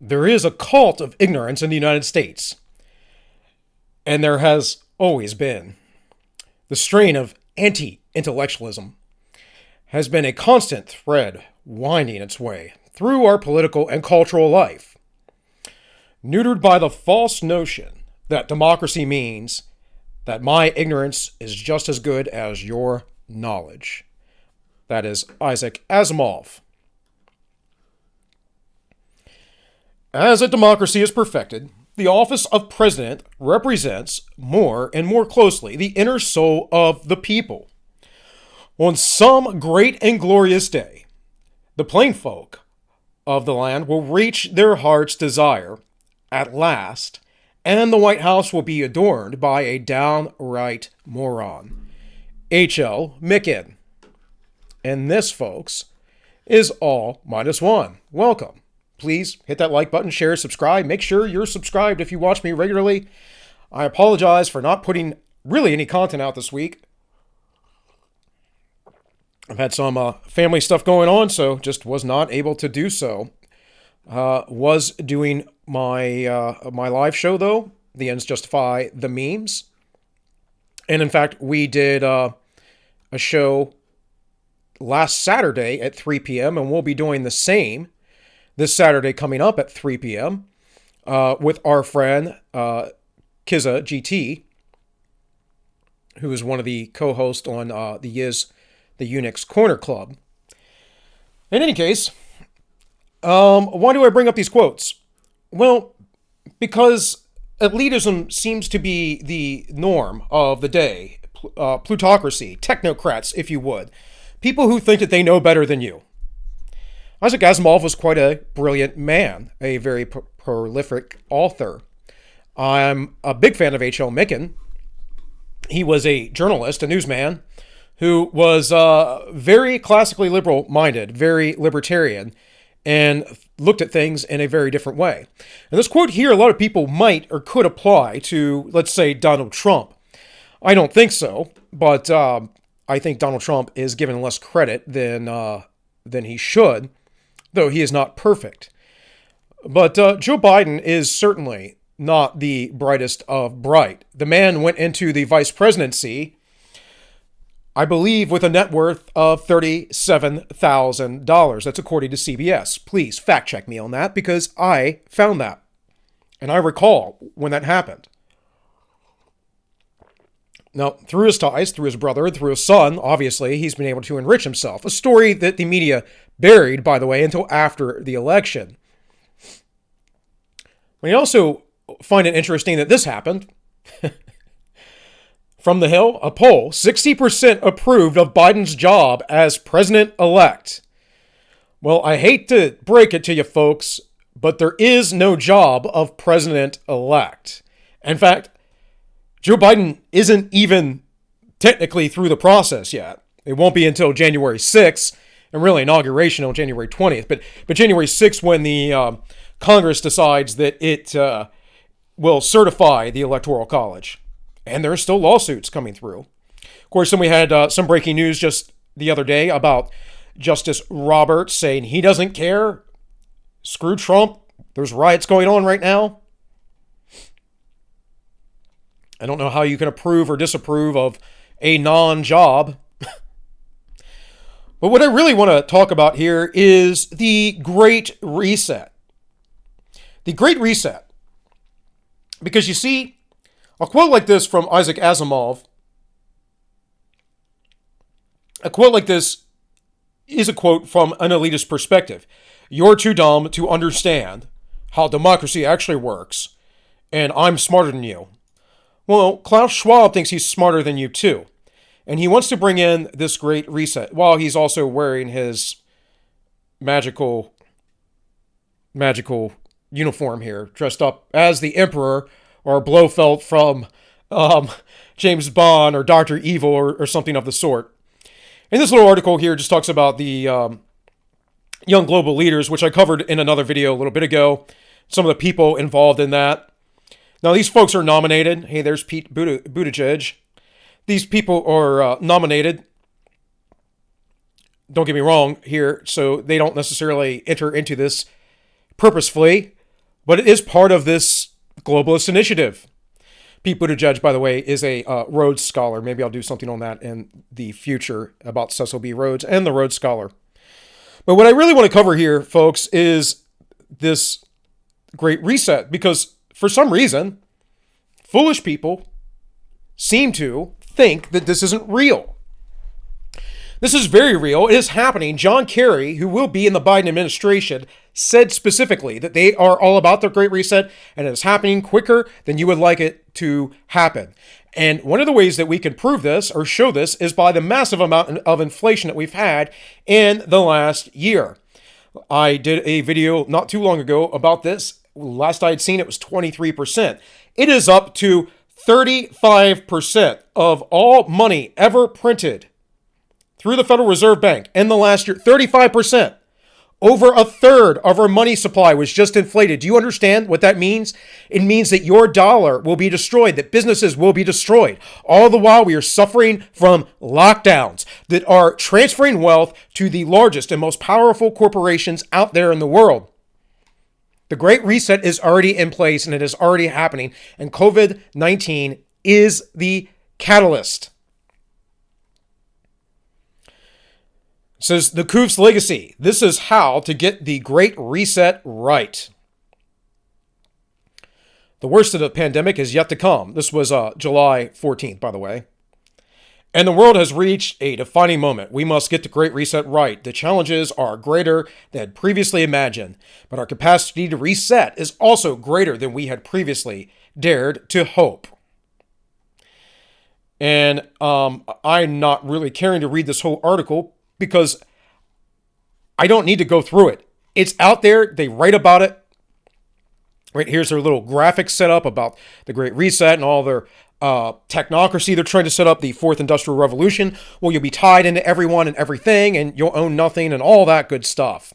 There is a cult of ignorance in the United States, and there has always been. The strain of anti-intellectualism has been a constant thread winding its way through our political and cultural life, neutered by the false notion that democracy means that my ignorance is just as good as your knowledge. That is Isaac Asimov. As a democracy is perfected, the office of president represents more and more closely the inner soul of the people. On some great and glorious day, the plain folk of the land will reach their heart's desire at last, and the White House will be adorned by a downright moron. H.L. Mencken. And this, folks, is all minus one. Welcome. Please hit that like button, share, subscribe. Make sure you're subscribed if you watch me regularly. I apologize for not putting really any content out this week. I've had some family stuff going on, so just was not able to do so. Was doing my my live show, though. The Ends Justify the Memes. And in fact, we did a show last Saturday at 3 p.m., and we'll be doing the same this Saturday coming up at 3 p.m. With our friend Kiza GT, who is one of the co-hosts on the Unix Corner Club. In any case, why do I bring up these quotes? Well, because elitism seems to be the norm of the day. Plutocracy, technocrats, if you would. People who think that they know better than you. Isaac Asimov was quite a brilliant man, a very prolific author. I'm a big fan of H.L. Mencken. He was a journalist, a newsman, who was very classically liberal-minded, very libertarian, and looked at things in a very different way. And this quote here, a lot of people might or could apply to, let's say, Donald Trump. I don't think so, but I think Donald Trump is given less credit than he should, though he is not perfect. But Joe Biden is certainly not the brightest of bright. The man went into the vice presidency, I believe, with a net worth of $37,000. That's according to CBS. Please fact check me on that, because I found that. And I recall when that happened. Now, through his ties, through his brother, through his son, obviously, he's been able to enrich himself. A story that the media buried, by the way, until after the election. We also find it interesting that this happened. From the Hill, a poll, 60% approved of Biden's job as president-elect. Well, I hate to break it to you folks, but there is no job of president-elect. In fact, Joe Biden isn't even technically through the process yet. It won't be until January 6th, and really inauguration on January 20th. But January 6th, when the Congress decides that it will certify the Electoral College. And there are still lawsuits coming through. Of course, then we had some breaking news just the other day about Justice Roberts saying he doesn't care. Screw Trump. There's riots going on right now. I don't know how you can approve or disapprove of a non-job. But what I really want to talk about here is the Great Reset. The Great Reset. Because you see, a quote like this from Isaac Asimov, a quote like this is a quote from an elitist perspective. You're too dumb to understand how democracy actually works, and I'm smarter than you. Well, Klaus Schwab thinks he's smarter than you too, and he wants to bring in this Great Reset while he's also wearing his magical uniform here, dressed up as the Emperor or Blofeld from James Bond or Dr. Evil or something of the sort. And this little article here just talks about the young global leaders, which I covered in another video a little bit ago. Some of the people involved in that. Now, these folks are nominated. Hey, there's Pete Buttigieg. These people are nominated. Don't get me wrong here, so they don't necessarily enter into this purposefully. But it is part of this globalist initiative. Pete Buttigieg, by the way, is a Rhodes Scholar. Maybe I'll do something on that in the future about Cecil B. Rhodes and the Rhodes Scholar. But what I really want to cover here, folks, is this Great Reset. Because for some reason, foolish people seem to think that this isn't real. This is very real. It is happening. John Kerry, who will be in the Biden administration, said specifically that they are all about the Great Reset, and it is happening quicker than you would like it to happen. And one of the ways that we can prove this or show this is by the massive amount of inflation that we've had in the last year. I did a video not too long ago about this. Last I had seen it was 23%. It is up to 35% of all money ever printed through the Federal Reserve Bank in the last year. 35%. Over a third of our money supply was just inflated. Do you understand what that means? It means that your dollar will be destroyed, that businesses will be destroyed. All the while we are suffering from lockdowns that are transferring wealth to the largest and most powerful corporations out there in the world. The Great Reset is already in place and it is already happening. And COVID-19 is the catalyst. It says the Coof's legacy. This is how to get the Great Reset right. The worst of the pandemic is yet to come. This was July 14th, by the way. And the world has reached a defining moment. We must get the Great Reset right. The challenges are greater than previously imagined, but our capacity to reset is also greater than we had previously dared to hope. And I'm not really caring to read this whole article because I don't need to go through it. It's out there. They write about it. Right, here's their little graphic set up about the Great Reset and all their technocracy. They're trying to set up the fourth industrial revolution. Well, you'll be tied into everyone and everything, and you'll own nothing and all that good stuff.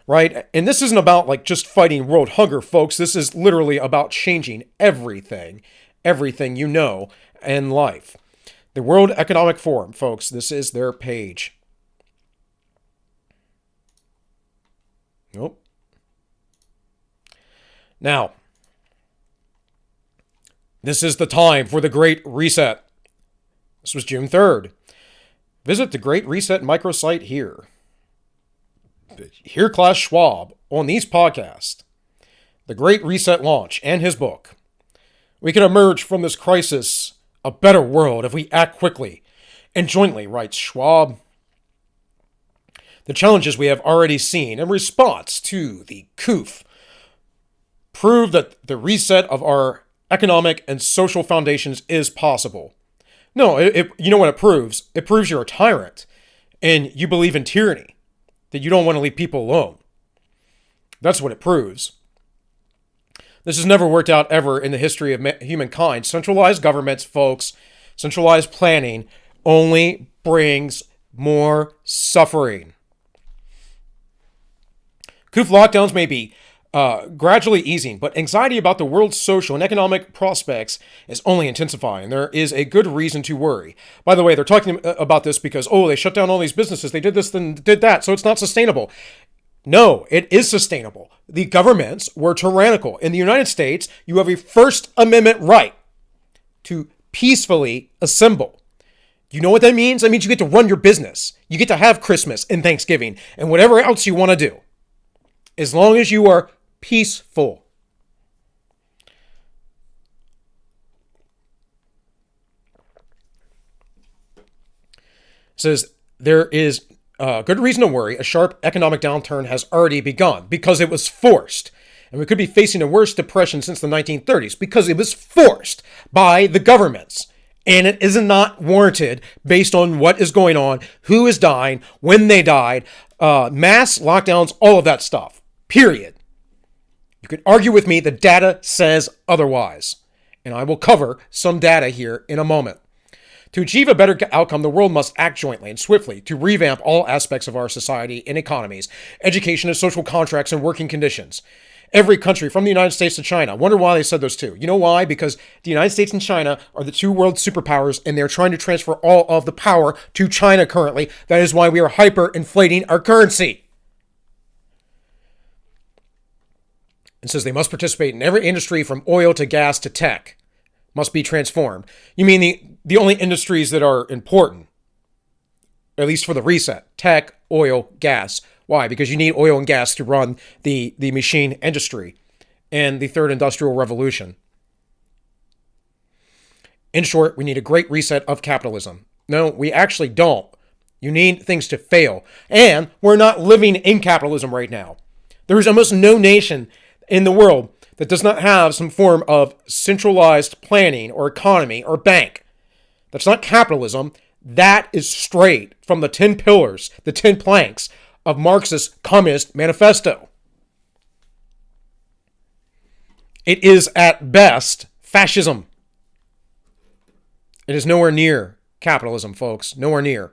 Right? And this isn't about like just fighting world hunger, folks. This is literally about changing everything you know in life. The World Economic Forum, folks, this is their page. Nope. Now, this is the time for the Great Reset. This was June 3rd. Visit the Great Reset microsite here. Hear Klaus Schwab on these podcasts. The Great Reset launch and his book. We can emerge from this crisis a better world if we act quickly and jointly, writes Schwab. The challenges we have already seen in response to the Coof prove that the reset of our economic and social foundations is possible. No, you know what it proves? It proves you're a tyrant and you believe in tyranny, that you don't want to leave people alone. That's what it proves. This has never worked out ever in the history of humankind. Centralized governments, folks, centralized planning only brings more suffering. Coof lockdowns may be gradually easing, but anxiety about the world's social and economic prospects is only intensifying. There is a good reason to worry. By the way, they're talking about this because, they shut down all these businesses. They did this, then did that, so it's not sustainable. No, it is sustainable. The governments were tyrannical. In the United States, you have a First Amendment right to peacefully assemble. You know what that means? That means you get to run your business. You get to have Christmas and Thanksgiving and whatever else you want to do, as long as you are peaceful. It says there is good reason to worry. A sharp economic downturn has already begun because it was forced. And we could be facing a worse depression since the 1930s because it was forced by the governments. And it is not warranted based on what is going on, who is dying, when they died, mass lockdowns, all of that stuff. Period. You could argue with me, the data says otherwise. And I will cover some data here in a moment. To achieve a better outcome, the world must act jointly and swiftly to revamp all aspects of our society and economies, education and social contracts and working conditions. Every country, from the United States to China. Wonder why they said those two. You know why? Because the United States and China are the two world superpowers, and they're trying to transfer all of the power to China currently. That is why we are hyperinflating our currency. and says they must participate in every industry from oil to gas to tech, must be transformed. You mean the only industries that are important, at least for the reset: tech, oil, gas. Why? Because you need oil and gas to run the machine industry and the third industrial revolution. In short, we need a great reset of capitalism. No, we actually don't. You need things to fail. And we're not living in capitalism right now. There is almost no nation in the world that does not have some form of centralized planning or economy or bank. That's not capitalism. That is straight from the 10 pillars, the 10 planks of Marxist Communist Manifesto. It is at best fascism. It is nowhere near capitalism, folks. Nowhere near.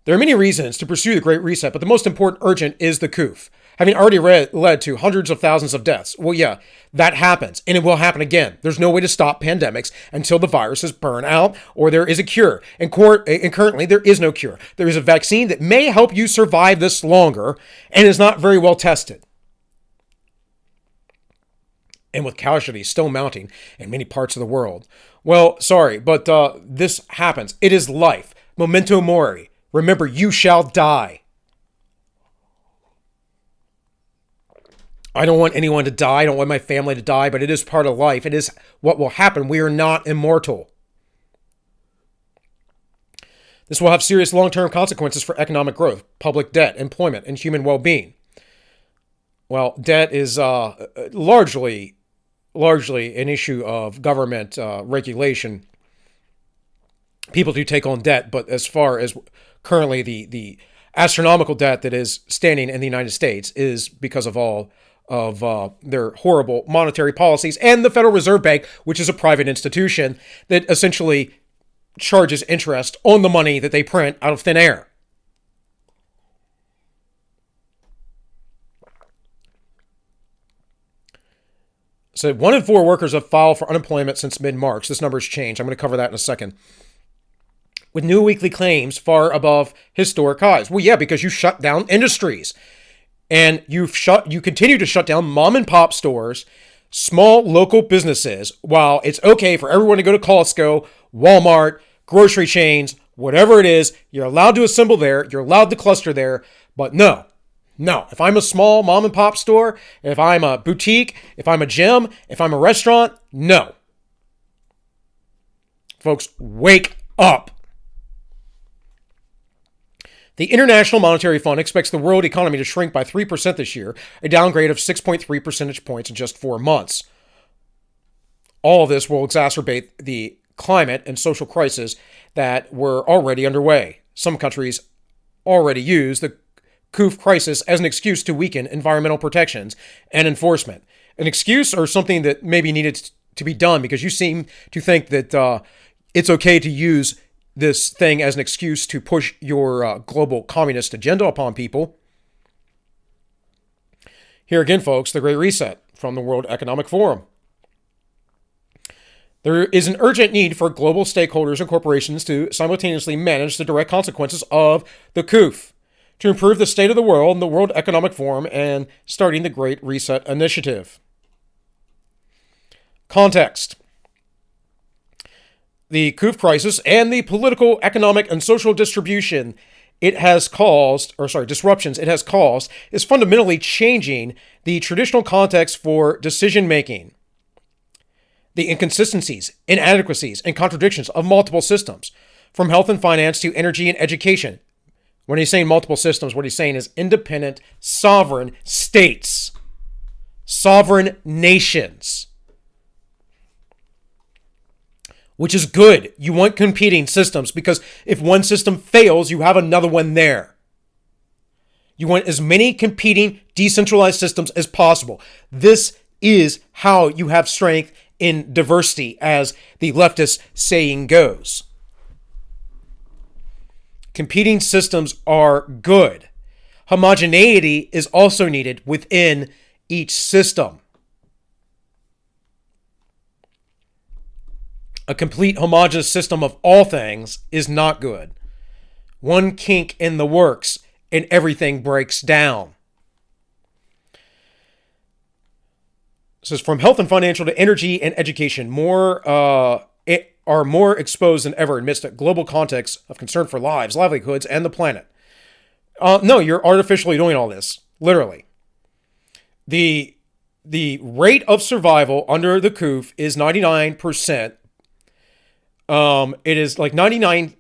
There are many reasons to pursue the Great Reset, but the most important urgent is the Coof. Having already led to hundreds of thousands of deaths. Well, yeah, that happens, and it will happen again. There's no way to stop pandemics until the viruses burn out or there is a cure. And currently, there is no cure. There is a vaccine that may help you survive this longer and is not very well tested. And with casualties still mounting in many parts of the world. Well, sorry, but this happens. It is life. Memento mori. Remember, you shall die. I don't want anyone to die. I don't want my family to die, but it is part of life. It is what will happen. We are not immortal. This will have serious long-term consequences for economic growth, public debt, employment, and human well-being. Well, debt is largely an issue of government regulation. People do take on debt, but as far as currently the astronomical debt that is standing in the United States is because of all of their horrible monetary policies and the Federal Reserve Bank, which is a private institution that essentially charges interest on the money that they print out of thin air. So 1 in 4 workers have filed for unemployment since mid-March. This number has changed. I'm going to cover that in a second. With new weekly claims far above historic highs. Well, yeah, because you shut down industries. And you continue to shut down mom and pop stores, small local businesses, while it's okay for everyone to go to Costco, Walmart, grocery chains, whatever it is. You're allowed to assemble there. You're allowed to cluster there. But no. If I'm a small mom and pop store, if I'm a boutique, if I'm a gym, if I'm a restaurant, no. Folks, wake up. The International Monetary Fund expects the world economy to shrink by 3% this year, a downgrade of 6.3 percentage points in just 4 months. All of this will exacerbate the climate and social crisis that were already underway. Some countries already use the Coof crisis as an excuse to weaken environmental protections and enforcement. An excuse or something that maybe needed to be done because you seem to think that it's okay to use this thing as an excuse to push your global communist agenda upon people. Here again, folks, the Great Reset from the World Economic Forum. There is an urgent need for global stakeholders and corporations to simultaneously manage the direct consequences of the Coof to improve the state of the world in the World Economic Forum and starting the Great Reset Initiative. Context. The Coof crisis and the political, economic, and social disruptions it has caused is fundamentally changing the traditional context for decision-making. The inconsistencies, inadequacies, and contradictions of multiple systems, from health and finance to energy and education. When he's saying multiple systems, what he's saying is independent, sovereign states, sovereign nations. Which is good. You want competing systems because if one system fails, you have another one there. You want as many competing decentralized systems as possible. This is how you have strength in diversity, as the leftist saying goes. Competing systems are good. Homogeneity is also needed within each system. A complete homogeneous system of all things is not good. One kink in the works and everything breaks down. says from health and financial to energy and education, are more exposed than ever amidst a global context of concern for lives, livelihoods, and the planet. No, you're artificially doing all this, literally. The rate of survival under the Coof is 99%. It is like 99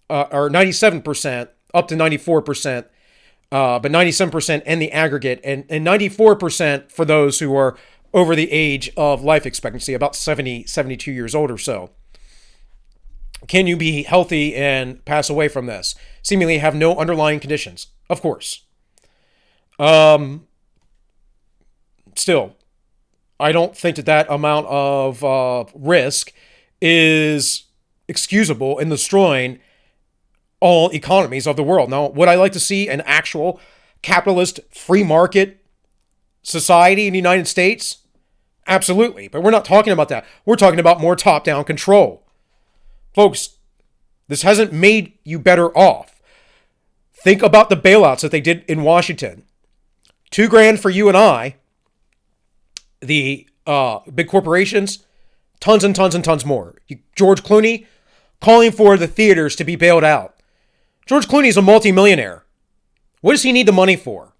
or 97% up to 94%, but 97% in the aggregate, and 94% for those who are over the age of life expectancy, about 70, 72 years old or so. Can you be healthy and pass away from this? Seemingly have no underlying conditions. Of course. Still, I don't think that amount of risk is excusable in destroying all economies of the world. Now, would I like to see an actual capitalist free market society in the United States? Absolutely. But we're not talking about that. We're talking about more top-down control. Folks, this hasn't made you better off. Think about the bailouts that they did in Washington. $2,000 for you and I. The big corporations, tons and tons and tons more. George Clooney calling for the theaters to be bailed out. George Clooney's a multimillionaire. What does he need the money for?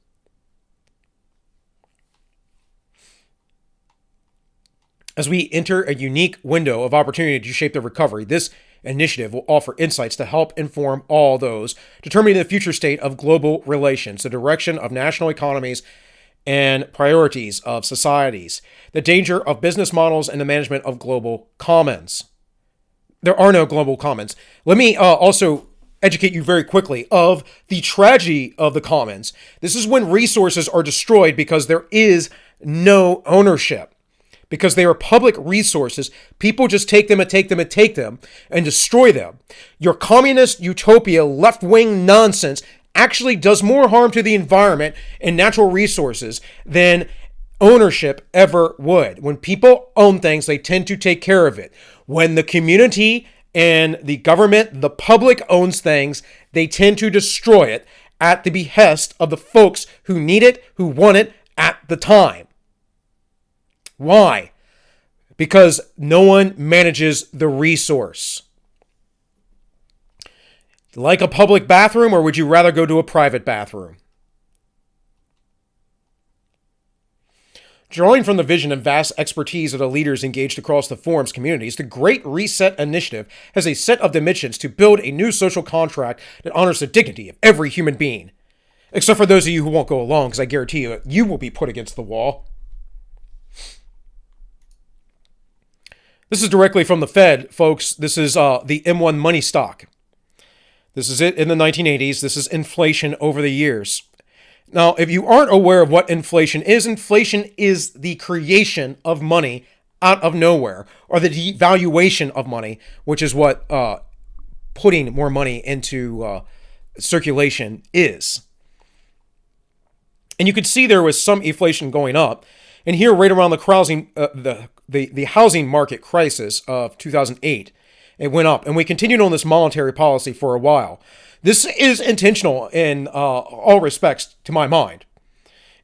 As we enter a unique window of opportunity to shape the recovery, this initiative will offer insights to help inform all those determining the future state of global relations, the direction of national economies, and priorities of societies, the danger of business models, and the management of global commons. There are no global commons. Let me also educate you very quickly of the tragedy of the commons. This is when resources are destroyed because there is no ownership. Because they are public resources, people just take them and destroy them. Your communist utopia, left-wing nonsense actually does more harm to the environment and natural resources than ownership ever would. When people own things, they tend to take care of it. When the community and the government, the public owns things, they tend to destroy it at the behest of the folks who need it, who want it at the time. Why? Because no one manages the resource. Like a public bathroom, or would you rather go to a private bathroom? Drawing from the vision and vast expertise of the leaders engaged across the forum's communities, the Great Reset Initiative has a set of dimensions to build a new social contract that honors the dignity of every human being. Except for those of you who won't go along, because I guarantee you, you will be put against the wall. This is directly from the Fed, folks. This is the M1 money stock. This is it in the 1980s. This is inflation over the years. Now, if you aren't aware of what inflation is the creation of money out of nowhere, or the devaluation of money, which is what putting more money into circulation is. And you could see there was some inflation going up. And here, right around the housing market crisis of 2008, it went up. And we continued on this monetary policy for a while. This is intentional in all respects, to my mind.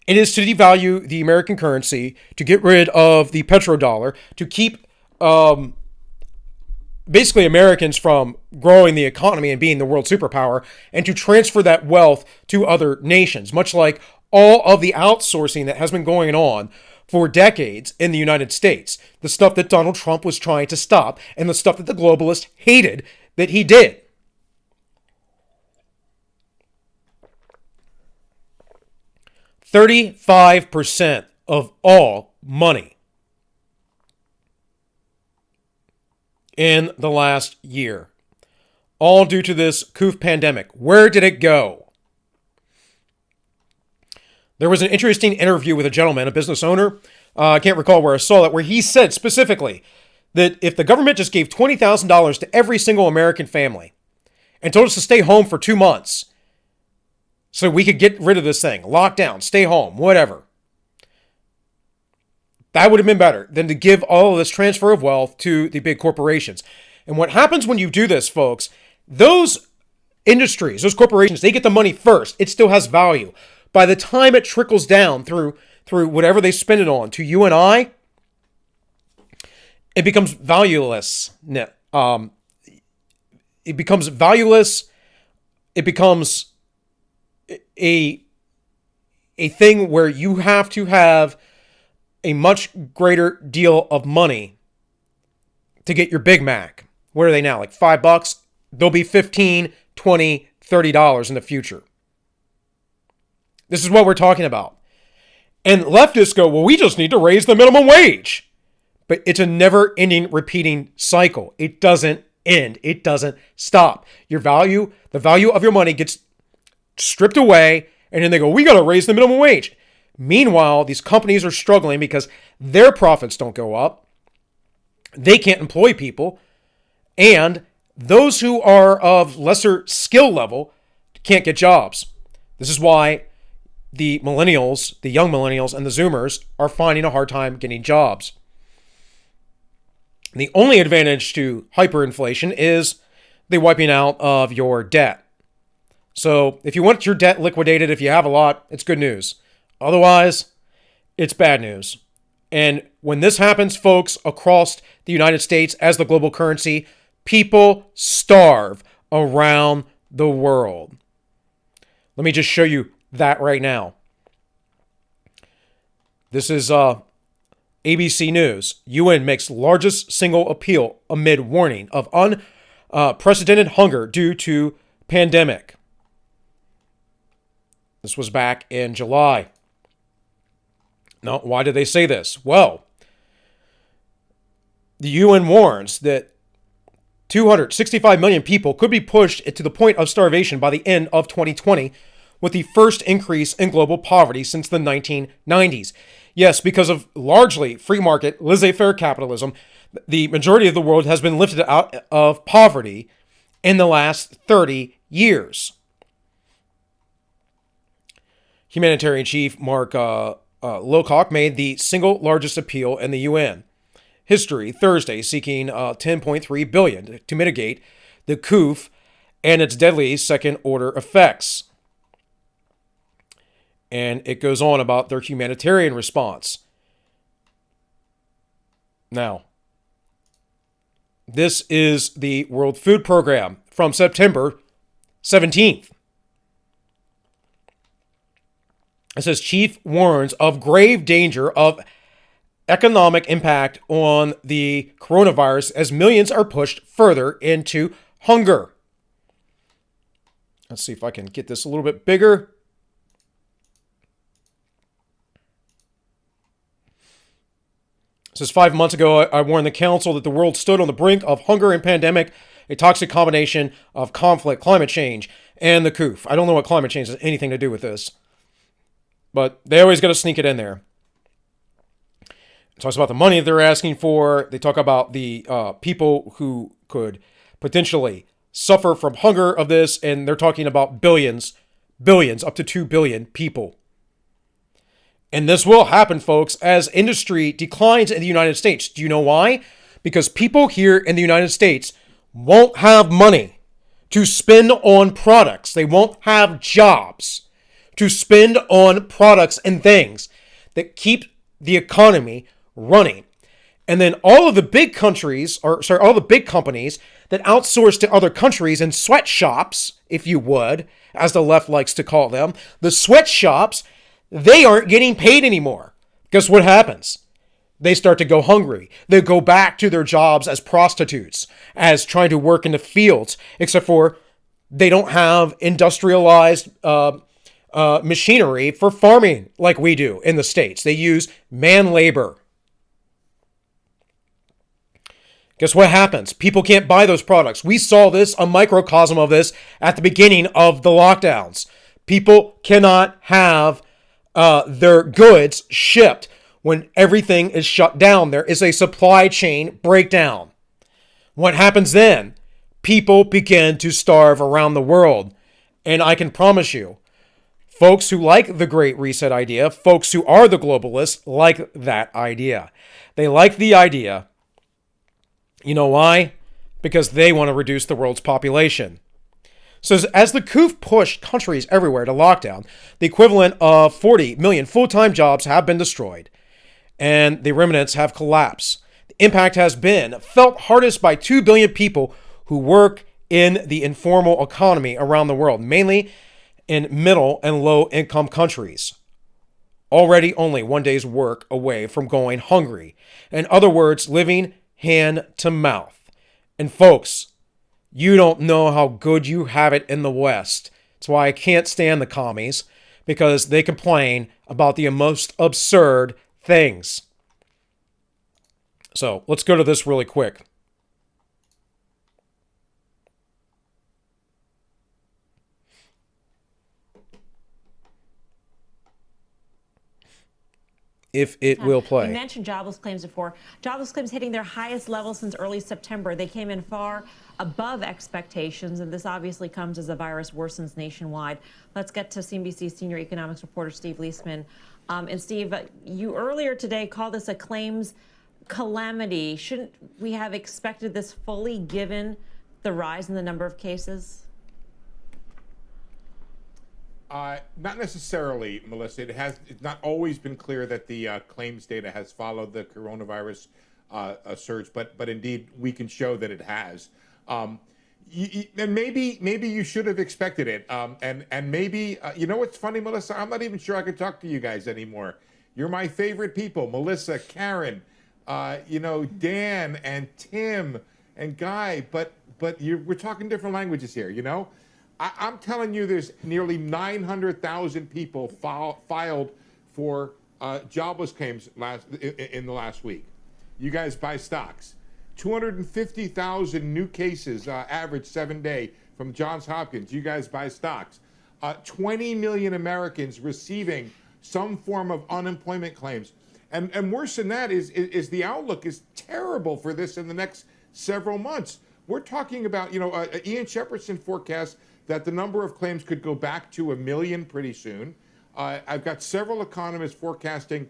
It is to devalue the American currency, to get rid of the petrodollar, to keep basically Americans from growing the economy and being the world superpower, and to transfer that wealth to other nations, much like all of the outsourcing that has been going on for decades in the United States. The stuff that Donald Trump was trying to stop, and the stuff that the globalists hated that he did. $35% of all money in the last year. All due to this Coof pandemic. Where did it go? There was an interesting interview with a gentleman, a business owner. I can't recall where I saw it, where he said specifically that if the government just gave $20,000 to every single American family and told us to stay home for 2 months so we could get rid of this thing, lock down, stay home, whatever, that would have been better than to give all of this transfer of wealth to the big corporations. And what happens when you do this, folks, those industries, those corporations, they get the money first. It still has value. By the time it trickles down through through whatever they spend it on to you and I, it becomes valueless. It becomes valueless. It becomes a thing where you have to have a much greater deal of money to get your Big Mac. What are they now? Like $5? They'll be $15, $20, $30 in the future. This is what we're talking about. And leftists go, well, we just need to raise the minimum wage. But it's a never-ending, repeating cycle. It doesn't end. It doesn't stop. The value of your money gets stripped away, and then they go, we got to raise the minimum wage. Meanwhile, these companies are struggling because their profits don't go up. They can't employ people. And those who are of lesser skill level can't get jobs. This is why the millennials, the young millennials, and the Zoomers are finding a hard time getting jobs. The only advantage to hyperinflation is the wiping out of your debt. So if you want your debt liquidated, if you have a lot, it's good news. Otherwise, it's bad news. And when this happens, folks, across the United States as the global currency, people starve around the world. Let me just show you that right now. This is ABC News. UN makes largest single appeal amid warning of unprecedented hunger due to pandemic. This was back in July. Now, why did they say this? Well, the UN warns that 265 million people could be pushed to the point of starvation by the end of 2020, with the first increase in global poverty since the 1990s. Yes, because of largely free market, laissez-faire capitalism, the majority of the world has been lifted out of poverty in the last 30 years. Humanitarian Chief Mark Lowcock made the single largest appeal in the UN history Thursday, seeking $10.3 billion to mitigate the Coof and its deadly second-order effects. And it goes on about their humanitarian response. Now, this is the World Food Program from September 17th. It says, Chief warns of grave danger of economic impact on the coronavirus as millions are pushed further into hunger. Let's see if I can get this a little bit bigger. It says 5 months ago, I warned the council that the world stood on the brink of hunger and pandemic, a toxic combination of conflict, climate change, and the Coof. I don't know what climate change has anything to do with this, but they always got to sneak it in there. It talks about the money they're asking for. They talk about the people who could potentially suffer from hunger of this, and they're talking about billions, up to 2 billion people. And this will happen, folks, as industry declines in the United States. Do you know why? Because people here in the United States won't have money to spend on products. They won't have jobs to spend on products and things that keep the economy running. And then all the big companies that outsource to other countries and sweatshops, if you would, as the left likes to call them, the sweatshops, they aren't getting paid anymore. Guess what happens? They start to go hungry. They go back to their jobs as prostitutes, as trying to work in the fields, except for they don't have industrialized machinery for farming like we do in the States. They use man labor. Guess what happens? People can't buy those products. We saw this, a microcosm of this, at the beginning of the lockdowns. People cannot have their goods shipped when everything is shut down. There is a supply chain breakdown. What happens then? People begin to starve around the world. And I can promise you, folks who like the Great Reset idea, folks who are the globalists, like that idea. They like the idea. You know why? Because they want to reduce the world's population. So as the Coof pushed countries everywhere to lockdown, the equivalent of 40 million full-time jobs have been destroyed, and the remnants have collapsed. The impact has been felt hardest by 2 billion people who work in the informal economy around the world, mainly in middle and low-income countries, already only one day's work away from going hungry. In other words, living hand to mouth. And folks, you don't know how good you have it in the West. That's why I can't stand the commies, because they complain about the most absurd things. So let's go to this really quick. If it will play. You mentioned jobless claims before. Jobless claims hitting their highest level since early September. They came in far above expectations, and this obviously comes as the virus worsens nationwide. Let's get to CNBC senior economics reporter Steve Leisman. And Steve, you earlier today called this a claims calamity. Shouldn't we have expected this fully given the rise in the number of cases? Not necessarily, Melissa. It's not always been clear that the claims data has followed the coronavirus surge, but indeed we can show that it has. And maybe you should have expected it. And maybe you know what's funny, Melissa? I'm not even sure I can talk to you guys anymore. You're my favorite people, Melissa, Karen, Dan and Tim and Guy. But we're talking different languages here, you know. I'm telling you, there's nearly 900,000 people filed for jobless claims in the last week. You guys buy stocks. 250,000 new cases average 7-day from Johns Hopkins. You guys buy stocks. 20 million Americans receiving some form of unemployment claims. And worse than that is the outlook is terrible for this in the next several months. We're talking about, Ian Shepardson forecasts that the number of claims could go back to 1 million pretty soon. I've got several economists forecasting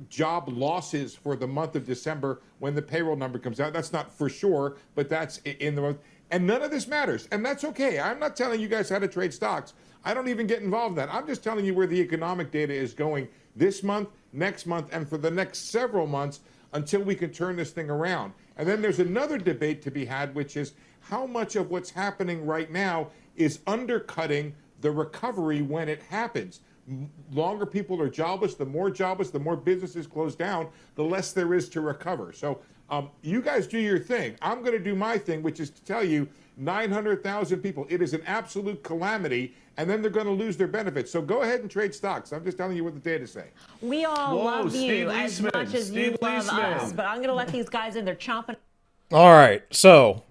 job losses for the month of December when the payroll number comes out. That's not for sure, but that's in the month. And none of this matters, and that's okay. I'm not telling you guys how to trade stocks. I don't even get involved in that. I'm just telling you where the economic data is going this month, next month, and for the next several months until we can turn this thing around. And then there's another debate to be had, which is how much of what's happening right now is undercutting the recovery when it happens. Longer people are jobless, the more businesses close down, the less there is to recover. So you guys do your thing. I'm going to do my thing, which is to tell you 900,000 people. It is an absolute calamity, and then they're going to lose their benefits. So go ahead and trade stocks. I'm just telling you what the data say. We all love you as much as you love us, but I'm going to let these guys in. They're chomping. All right, so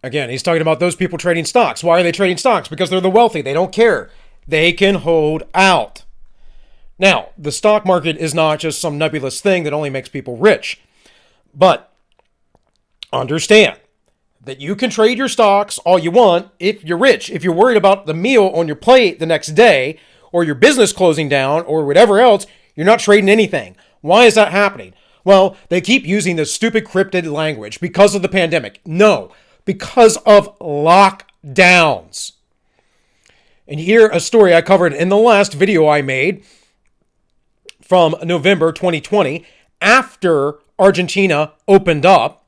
again, he's talking about those people trading stocks. Why are they trading stocks? Because they're the wealthy. They don't care. They can hold out. Now, the stock market is not just some nebulous thing that only makes people rich. But understand that you can trade your stocks all you want if you're rich. If you're worried about the meal on your plate the next day, or your business closing down, or whatever else, you're not trading anything. Why is that happening? Well, they keep using this stupid cryptid language because of the pandemic. No, because of lockdowns. And here, a story I covered in the last video I made from November 2020, after Argentina opened up.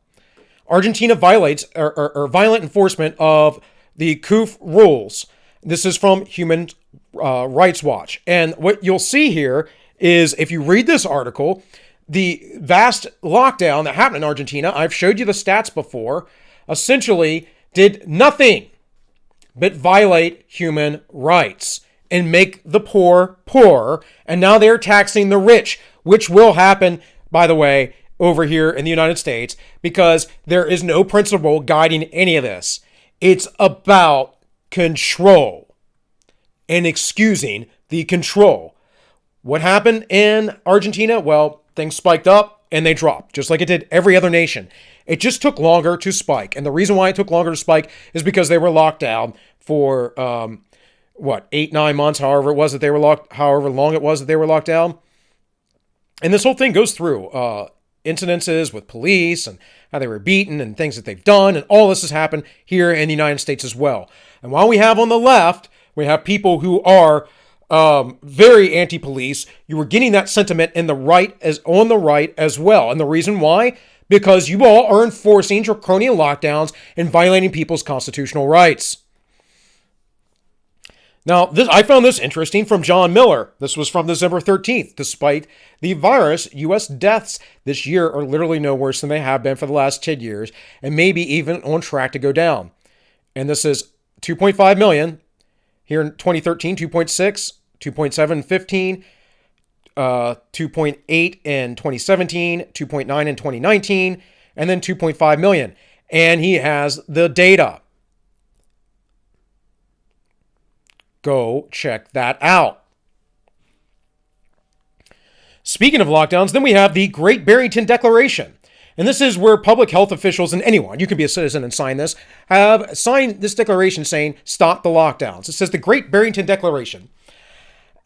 Argentina violates or violent enforcement of the Coof rules. This is from Human Rights Watch. And what you'll see here is, if you read this article, the vast lockdown that happened in Argentina, I've showed you the stats before, essentially did nothing but violate human rights and make the poor poorer. And now they're taxing the rich, which will happen, by the way, over here in the United States, because there is no principle guiding any of this. It's about control and excusing the control. What happened in Argentina? Well, things spiked up and they dropped, just like it did every other nation. It just took longer to spike. And the reason why it took longer to spike is because they were locked down for, 8-9 months, however long it was that they were locked down. And this whole thing goes through incidences with police and how they were beaten and things that they've done. And all this has happened here in the United States as well. And while we have on the left, we have people who are very anti-police, you were getting that sentiment on the right as well. And the reason why? Because you all are enforcing draconian lockdowns and violating people's constitutional rights. Now, I found this interesting from John Miller. This was from December 13th. Despite the virus, U.S. deaths this year are literally no worse than they have been for the last 10 years, and maybe even on track to go down. And this is 2.5 million. Here in 2013, 2.6, 2.7 in 15, 2.8 in 2017, 2.9 in 2019, and then 2.5 million. And he has the data. Go check that out. Speaking of lockdowns, then we have the Great Barrington Declaration. And this is where public health officials and anyone, you can be a citizen and sign this, have signed this declaration saying, stop the lockdowns. It says the Great Barrington Declaration.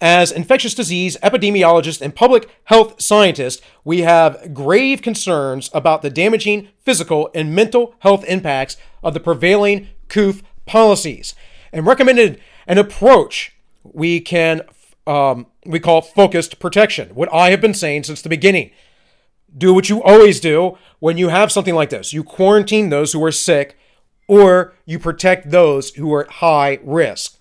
As infectious disease epidemiologists and public health scientists, we have grave concerns about the damaging physical and mental health impacts of the prevailing Coof policies and recommended an approach we call focused protection. What I have been saying since the beginning. Do what you always do when you have something like this. You quarantine those who are sick, or you protect those who are at high risk.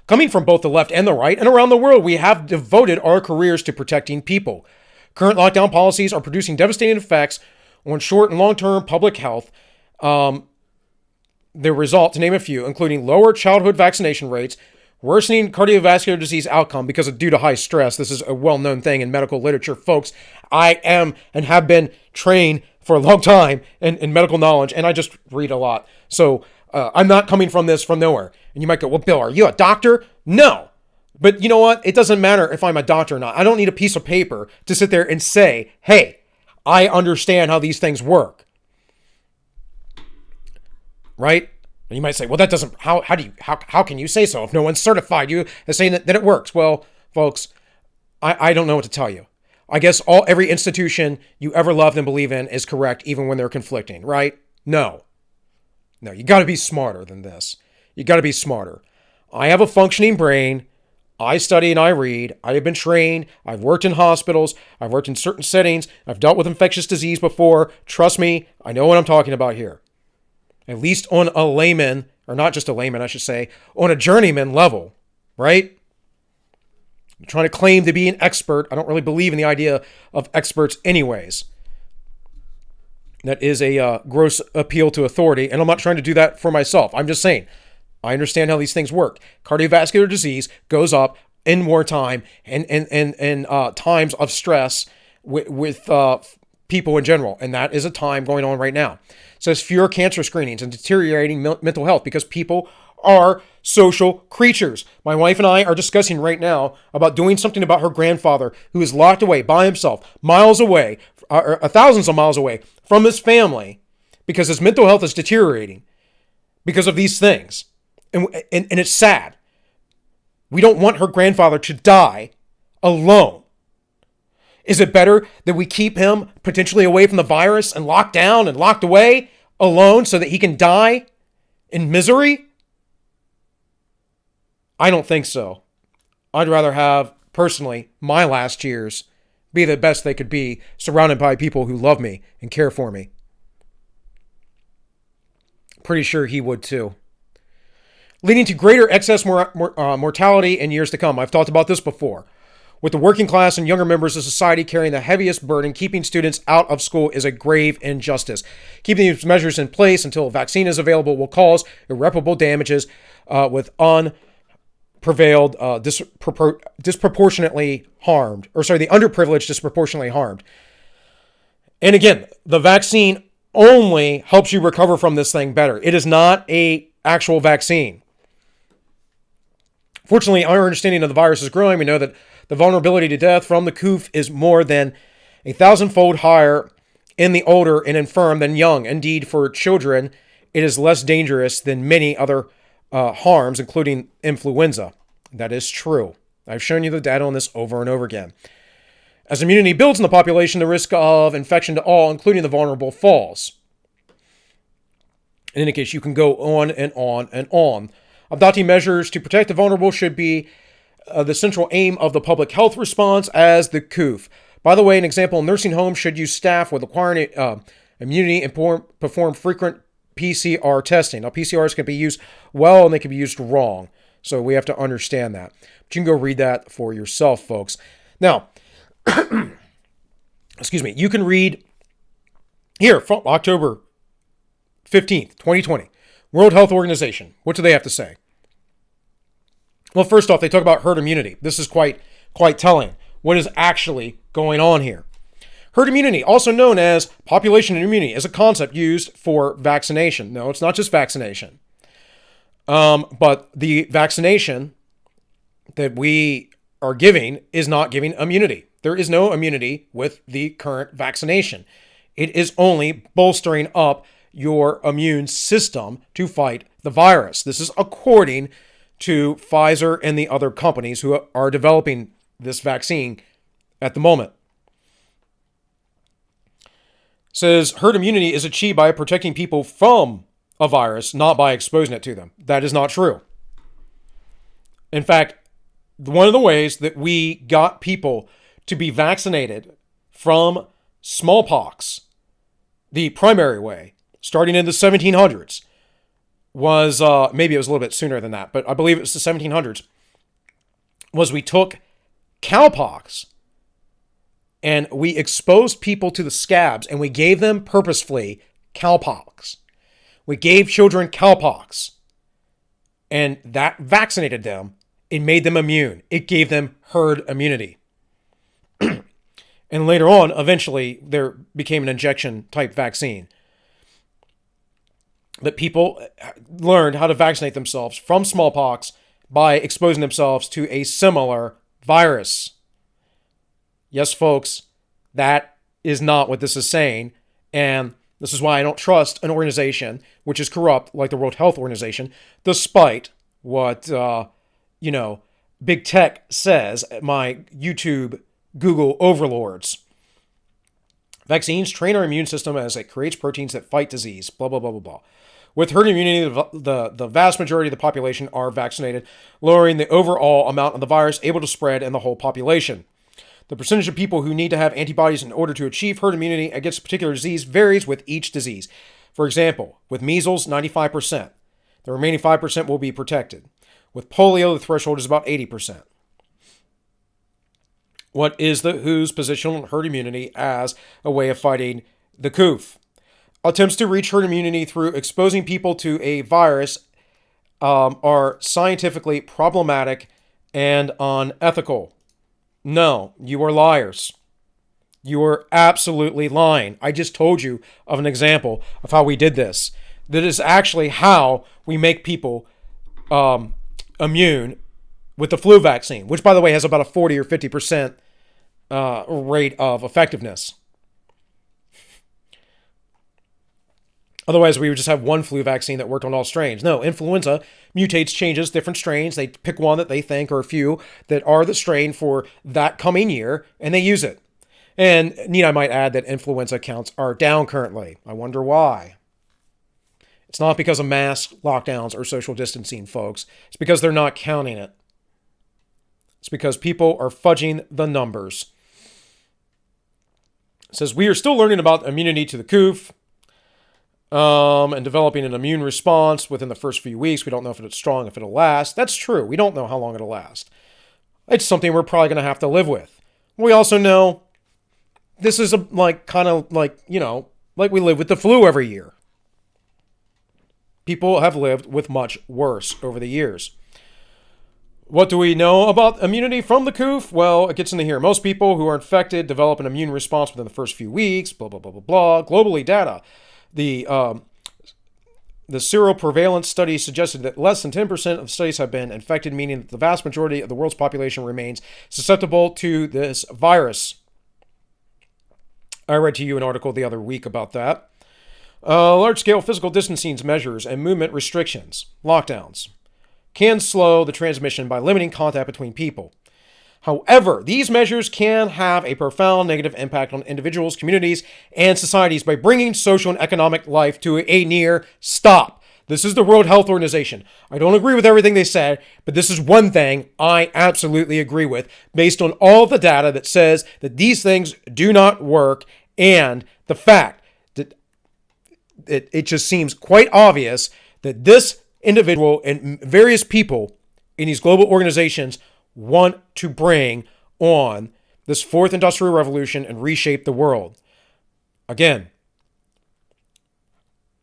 Coming from both the left and the right and around the world, we have devoted our careers to protecting people. Current lockdown policies are producing devastating effects on short and long-term public health. The result, to name a few, including lower childhood vaccination rates, worsening cardiovascular disease outcome because of due to high stress. This is a well-known thing in medical literature, folks. I am and have been trained for a long time in medical knowledge, and I just read a lot. So I'm not coming from this from nowhere. And you might go, well, Bill, are you a doctor? No. But you know what? It doesn't matter if I'm a doctor or not. I don't need a piece of paper to sit there and say, hey, I understand how these things work. Right? And you might say, well, that doesn't, how can you say so if no one certified you as saying that it works? Well, folks, I don't know what to tell you. I guess every institution you ever loved and believe in is correct, even when they're conflicting, right? No, you got to be smarter than this. You got to be smarter. I have a functioning brain. I study and I read. I have been trained. I've worked in hospitals. I've worked in certain settings. I've dealt with infectious disease before. Trust me, I know what I'm talking about here. At least on a layman, or not just a layman, I should say, on a journeyman level, right? I'm trying to claim to be an expert. I don't really believe in the idea of experts anyways. That is a gross appeal to authority, and I'm not trying to do that for myself. I'm just saying, I understand how these things work. Cardiovascular disease goes up in wartime and times of stress with people in general, and that is a time going on right now. It says fewer cancer screenings and deteriorating mental health because people are social creatures. My wife and I are discussing right now about doing something about her grandfather who is locked away by himself, miles away, thousands of miles away from his family because his mental health is deteriorating because of these things. And it's sad. We don't want her grandfather to die alone. Is it better that we keep him potentially away from the virus and locked down and locked away alone so that he can die in misery? I don't think so. I'd rather have, personally, my last years be the best they could be, surrounded by people who love me and care for me. Pretty sure he would too. Leading to greater excess mortality in years to come. I've talked about this before. With the working class and younger members of society carrying the heaviest burden, keeping students out of school is a grave injustice. Keeping these measures in place until a vaccine is available will cause irreparable damages with disproportionately harmed. The underprivileged disproportionately harmed. And again, the vaccine only helps you recover from this thing better. It is not an actual vaccine. Fortunately, our understanding of the virus is growing. We know that the vulnerability to death from the Coof is more than 1,000-fold higher in the older and infirm than young. Indeed, for children, it is less dangerous than many other harms, including influenza. That is true. I've shown you the data on this over and over again. As immunity builds in the population, the risk of infection to all, including the vulnerable, falls. In any case, you can go on and on and on. Adopting measures to protect the vulnerable should be the central aim of the public health response as the Coof. By the way, an example, nursing homes should use staff with acquiring immunity and perform frequent PCR testing. Now, PCRs can be used well and they can be used wrong. So we have to understand that. But you can go read that for yourself, folks. Now, excuse me, you can read here from October 15th, 2020, World Health Organization. What do they have to say? Well, first off, they talk about herd immunity. This is quite telling. What is actually going on here? Herd immunity, also known as population immunity, is a concept used for vaccination. No, it's not just vaccination. But the vaccination that we are giving is not giving immunity. There is no immunity with the current vaccination. It is only bolstering up your immune system to fight the virus. This is according to Pfizer and the other companies who are developing this vaccine at the moment. It says herd immunity is achieved by protecting people from a virus, not by exposing it to them. That is not true. In fact, one of the ways that we got people to be vaccinated from smallpox, the primary way, starting in the 1700s, was, maybe it was a little bit sooner than that, but I believe it was the 1700s, was we took cowpox and we exposed people to the scabs and we gave them purposefully cowpox. We gave children cowpox and that vaccinated them. It made them immune. It gave them herd immunity. And later on, eventually, there became an injection type vaccine. That people learned how to vaccinate themselves from smallpox by exposing themselves to a similar virus. Yes, folks, that is not what this is saying. And this is why I don't trust an organization which is corrupt like the World Health Organization, despite what, big tech says, my YouTube, Google overlords. Vaccines train our immune system as it creates proteins that fight disease, blah, blah, blah, blah, blah. With herd immunity, the vast majority of the population are vaccinated, lowering the overall amount of the virus able to spread in the whole population. The percentage of people who need to have antibodies in order to achieve herd immunity against a particular disease varies with each disease. For example, with measles, 95%. The remaining 5% will be protected. With polio, the threshold is about 80%. What is the WHO's position on herd immunity as a way of fighting the Coof? Attempts to reach herd immunity through exposing people to a virus are scientifically problematic and unethical. No, you are liars. You are absolutely lying. I just told you of an example of how we did this. That is actually how we make people immune with the flu vaccine, which, by the way, has about a 40 or 50% rate of effectiveness. Otherwise, we would just have one flu vaccine that worked on all strains. No, influenza mutates, changes, different strains. They pick one that they think or a few that are the strain for that coming year, and they use it. And I might add that influenza counts are down currently. I wonder why. It's not because of mass lockdowns or social distancing, folks. It's because they're not counting it. It's because people are fudging the numbers. It says, we are still learning about immunity to the Coof and developing an immune response within the first few weeks. We don't know if it's strong, if it'll last. That's true. We don't know how long it'll last. It's something we're probably going to have to live with. We also know this is like we live with the flu every year. People have lived with much worse over the years. What do we know about immunity from the Coof? Well, it gets into here. Most people who are infected develop an immune response within the first few weeks, blah, blah, blah, blah, blah. Globally, data. The seroprevalence study suggested that less than 10% of studies have been infected, meaning that the vast majority of the world's population remains susceptible to this virus. I read to you an article the other week about that. Large-scale physical distancing measures and movement restrictions, lockdowns, can slow the transmission by limiting contact between people. However, these measures can have a profound negative impact on individuals, communities, and societies by bringing social and economic life to a near stop. This is the World Health Organization. I don't agree with everything they said, but this is one thing I absolutely agree with, based on all the data that says that these things do not work, and the fact that it just seems quite obvious that this individual and various people in these global organizations want to bring on this fourth industrial revolution and reshape the world. Again,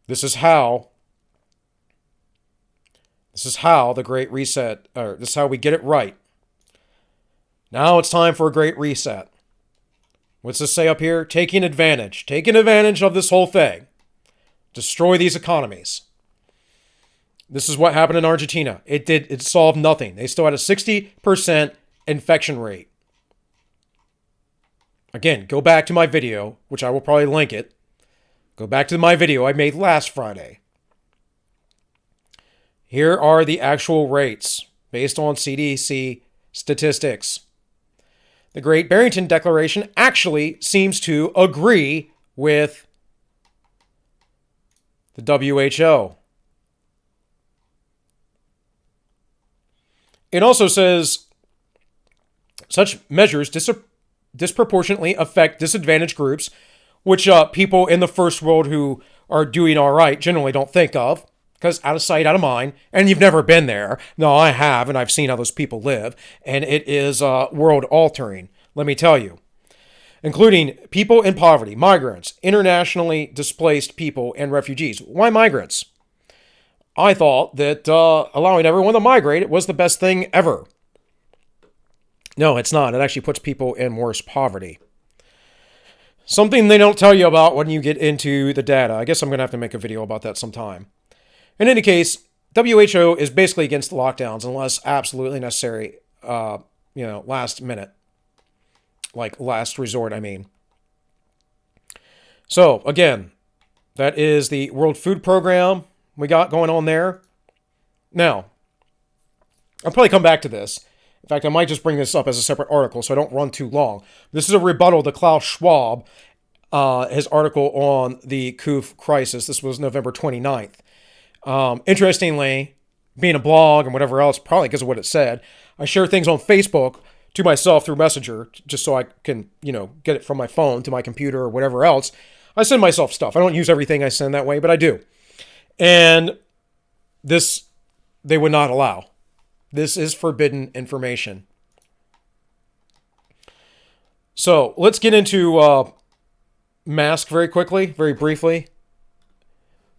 this is how the Great Reset, or this is how we get it right. Now it's time for a great reset. What's this say up here? Taking advantage of this whole thing. Destroy these economies. This is what happened in Argentina. It solved nothing. They still had a 60% infection rate. Again, go back to my video, which I will probably link it. Go back to my video I made last Friday. Here are the actual rates based on CDC statistics. The Great Barrington Declaration actually seems to agree with the WHO. It also says such measures disproportionately affect disadvantaged groups, which people in the first world who are doing all right generally don't think of, because out of sight, out of mind, and you've never been there. No, I have, and I've seen how those people live, and it is world-altering, let me tell you. Including people in poverty, migrants, internationally displaced people, and refugees. Why migrants? I thought that allowing everyone to migrate was the best thing ever. No, it's not. It actually puts people in worse poverty. Something they don't tell you about when you get into the data. I guess I'm going to have to make a video about that sometime. In any case, WHO is basically against the lockdowns unless absolutely necessary, last minute. Like last resort, I mean. So, again, that is the World Food Program we got going on there. Now, I'll probably come back to this. In fact, I might just bring this up as a separate article so I don't run too long. This is a rebuttal to Klaus Schwab, his article on the Coof crisis. This was November 29th. Interestingly, being a blog and whatever else, probably because of what it said, I share things on Facebook to myself through Messenger just so I can, get it from my phone to my computer or whatever else. I send myself stuff. I don't use everything I send that way, but I do. And this, they would not allow. This is forbidden information. So let's get into mask very quickly, very briefly.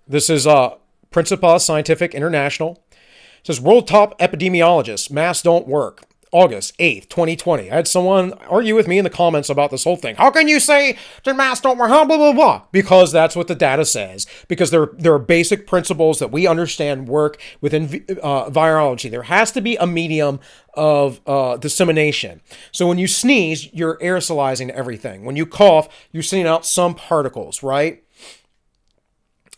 This is Principia Scientific International. It says, world top epidemiologists, masks don't work. August 8th, 2020. I had someone argue with me in the comments about this whole thing. How can you say the masks don't work? Blah, blah, blah. Because that's what the data says. Because there are basic principles that we understand work within virology. There has to be a medium of dissemination. So when you sneeze, you're aerosolizing everything. When you cough, you're sending out some particles, right?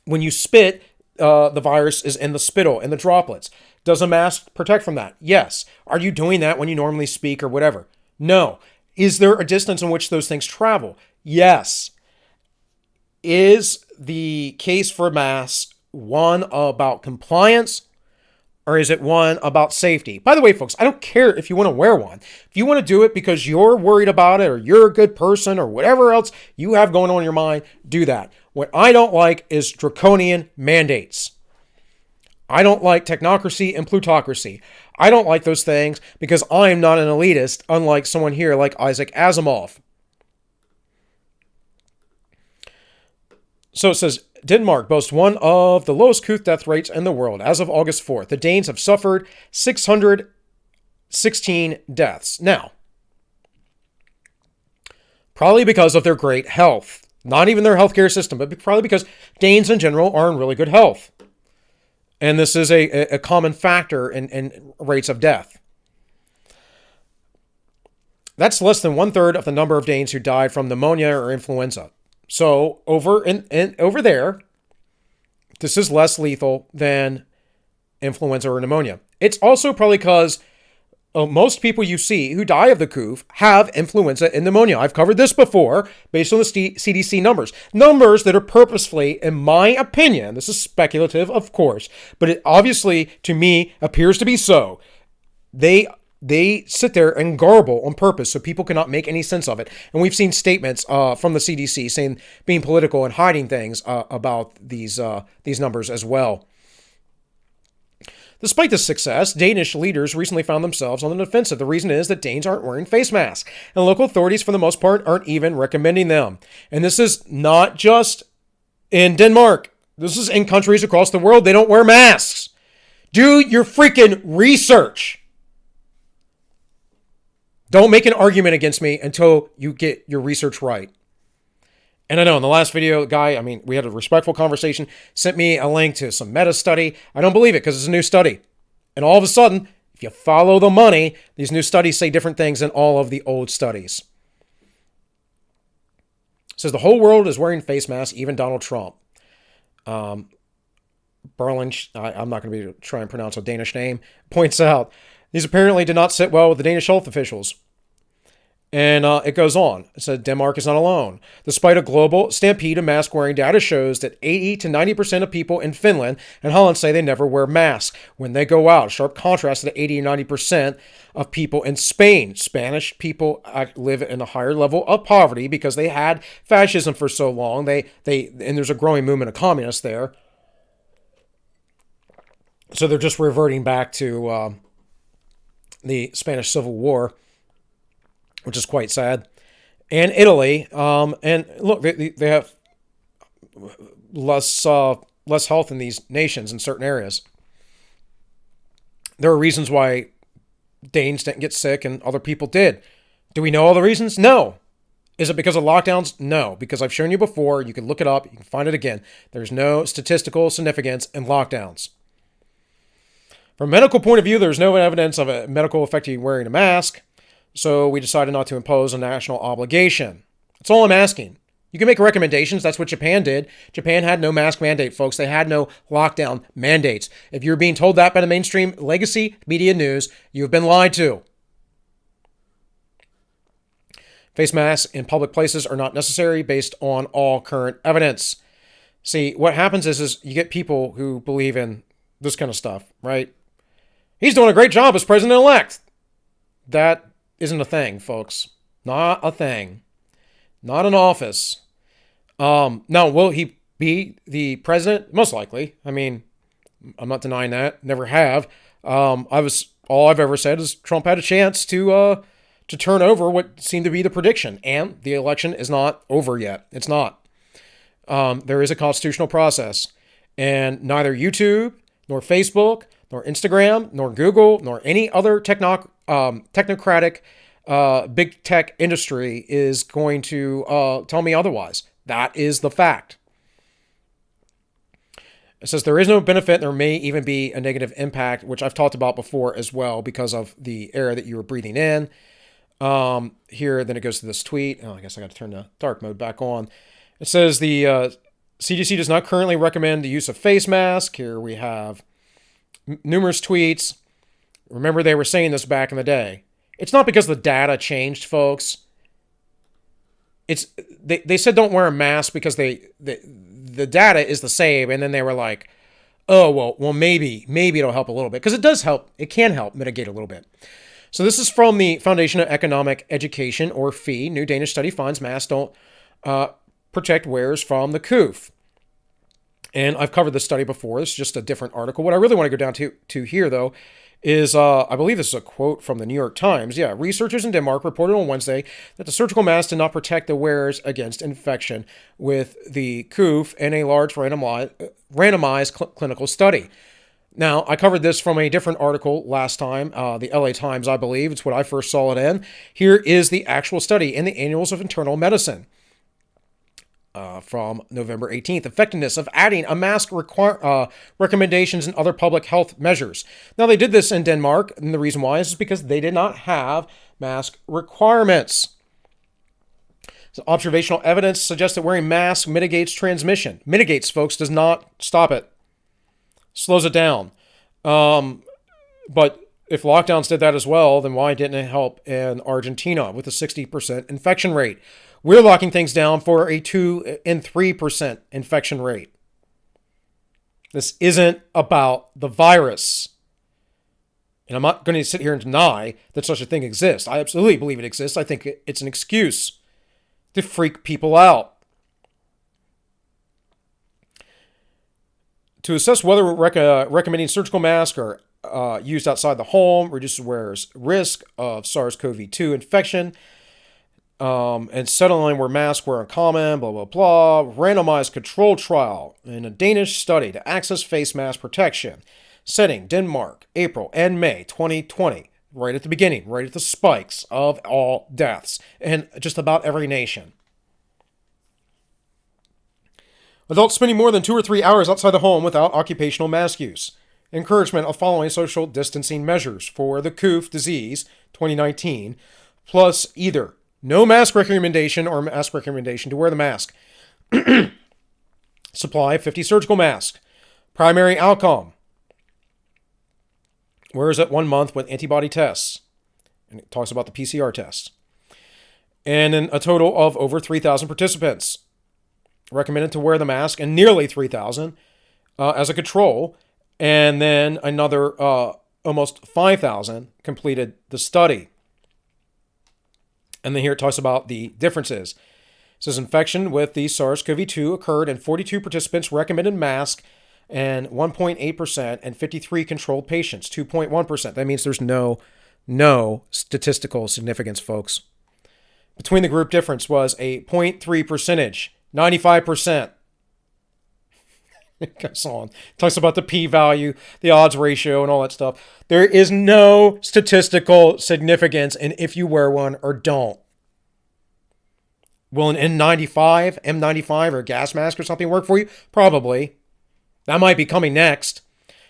When you spit, the virus is in the spittle, in the droplets. Does a mask protect from that? Yes. Are you doing that when you normally speak or whatever? No. Is there a distance in which those things travel? Yes. Is the case for masks one about compliance or is it one about safety? By the way, folks, I don't care if you want to wear one. If you want to do it because you're worried about it or you're a good person or whatever else you have going on in your mind, do that. What I don't like is draconian mandates. I don't like technocracy and plutocracy. I don't like those things because I'm not an elitist, unlike someone here like Isaac Asimov. So it says, Denmark boasts one of the lowest Coof death rates in the world. As of August 4th, the Danes have suffered 616 deaths. Now, probably because of their great health. Not even their healthcare system, but probably because Danes in general are in really good health. And this is a common factor in rates of death. That's less than 1/3 of the number of Danes who died from pneumonia or influenza. So over there, this is less lethal than influenza or pneumonia. It's also probably because most people you see who die of the Coof have influenza and pneumonia. I've covered this before based on the CDC numbers. Numbers that are purposefully, in my opinion, this is speculative, of course, but it obviously, to me, appears to be so. They sit there and garble on purpose so people cannot make any sense of it. And we've seen statements from the CDC saying being political and hiding things about these numbers as well. Despite this success, Danish leaders recently found themselves on the defensive. The reason is that Danes aren't wearing face masks, and local authorities, for the most part, aren't even recommending them. And this is not just in Denmark. This is in countries across the world. They don't wear masks. Do your freaking research. Don't make an argument against me until you get your research right. And I know in the last video, the guy, we had a respectful conversation, sent me a link to some meta study. I don't believe it because it's a new study. And all of a sudden, if you follow the money, these new studies say different things than all of the old studies. It says the whole world is wearing face masks, even Donald Trump. Berlin, I'm not going to be able to try and pronounce a Danish name, points out, these apparently did not sit well with the Danish health officials. And it goes on. It said Denmark is not alone. Despite a global stampede of mask-wearing, data shows that 80 to 90% of people in Finland and Holland say they never wear masks when they go out. Sharp contrast to the 80 or 90% of people in Spain. Spanish people live in a higher level of poverty because they had fascism for so long. And there's a growing movement of communists there. So they're just reverting back to the Spanish Civil War, which is quite sad. And Italy, and look, they have less health in these nations in certain areas. There are reasons why Danes didn't get sick and other people did. Do we know all the reasons? No. Is it because of lockdowns? No, because I've shown you before. You can look it up. You can find it again. There's no statistical significance in lockdowns. From a medical point of view, there's no evidence of a medical effect of wearing a mask. So we decided not to impose a national obligation. That's all I'm asking. You can make recommendations. That's what Japan did. Japan had no mask mandate, folks. They had no lockdown mandates. If you're being told that by the mainstream legacy media news, you've been lied to. Face masks in public places are not necessary based on all current evidence. See, what happens is you get people who believe in this kind of stuff, right? He's doing a great job as president-elect. That isn't a thing, folks. Not a thing. Not an office. Now, will he be the president? Most likely. I'm not denying that. Never have. All I've ever said is Trump had a chance to turn over what seemed to be the prediction, and the election is not over yet. It's not. There is a constitutional process, and neither YouTube, nor Facebook, nor Instagram, nor Google, nor any other technocratic big tech industry is going to tell me otherwise. That is the fact. It says there is no benefit. There may even be a negative impact, which I've talked about before as well because of the air that you were breathing in. Here, then it goes to this tweet. I guess I got to turn the dark mode back on. It says the CDC does not currently recommend the use of face masks. Here we have numerous tweets. Remember, they were saying this back in the day. It's not because the data changed, folks. They said don't wear a mask because the data is the same, and then they were like, oh well maybe it'll help a little bit, because it does help. It can help mitigate a little bit. So this is from the Foundation of Economic Education, or FEE. New Danish study finds masks don't protect wearers from the Coof. And I've covered this study before. It's just a different article. What I really want to go down to here, though, is I believe this is a quote from the New York Times. Yeah, researchers in Denmark reported on Wednesday that the surgical mask did not protect the wearers against infection with the Coof in a large randomized clinical study. Now, I covered this from a different article last time, the LA Times, I believe. It's what I first saw it in. Here is the actual study in the Annals of Internal Medicine. From November 18th, effectiveness of adding a mask recommendations and other public health measures. Now, they did this in Denmark, and the reason why is because they did not have mask requirements. So observational evidence suggests that wearing masks mitigates transmission. Mitigates, folks, does not stop it. Slows it down. But If lockdowns did that as well, then why didn't it help in Argentina with a 60% infection rate? We're locking things down for a 2 and 3% infection rate. This isn't about the virus. And I'm not going to sit here and deny that such a thing exists. I absolutely believe it exists. I think it's an excuse to freak people out. To assess whether recommending surgical masks are used outside the home reduces wearers' risk of SARS-CoV-2 infection, and settling where masks were uncommon, blah, blah, blah. Randomized control trial in a Danish study to access face mask protection. Setting Denmark, April and May 2020, right at the beginning, right at the spikes of all deaths in just about every nation. Adults spending more than 2 or 3 hours outside the home without occupational mask use. Encouragement of following social distancing measures for the Coof disease 2019, plus either no mask recommendation or mask recommendation to wear the mask. Supply of 50 surgical masks. Primary outcome. Wears at 1 month with antibody tests. And it talks about the PCR tests. And then a total of over 3,000 participants recommended to wear the mask, and nearly 3,000 as a control. And then another almost 5,000 completed the study. And then here it talks about the differences. It says infection with the SARS-CoV-2 occurred in 42 participants recommended mask and 1.8% and 53 controlled patients, 2.1%. That means there's no statistical significance, folks. Between the group difference was a 0.3 percentage, 95%. It goes on. It talks about the p-value, the odds ratio, and all that stuff. There is no statistical significance in if you wear one or don't. Will an M95 or a gas mask or something work for you? Probably. That might be coming next.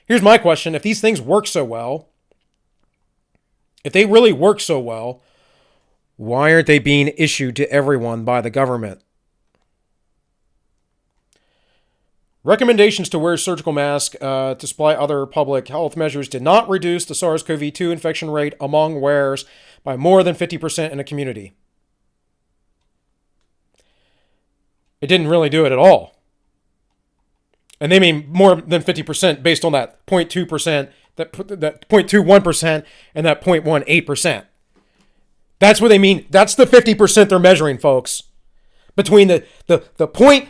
Here's my question. If these things work so well, if they really work so well, why aren't they being issued to everyone by the government? Recommendations to wear surgical masks to supply other public health measures did not reduce the SARS-CoV-2 infection rate among wearers by more than 50% in a community. It didn't really do it at all. And they mean more than 50% based on that 0.2%, that 0.21%, and that 0.18%. That's what they mean. That's the 50% they're measuring, folks. Between the point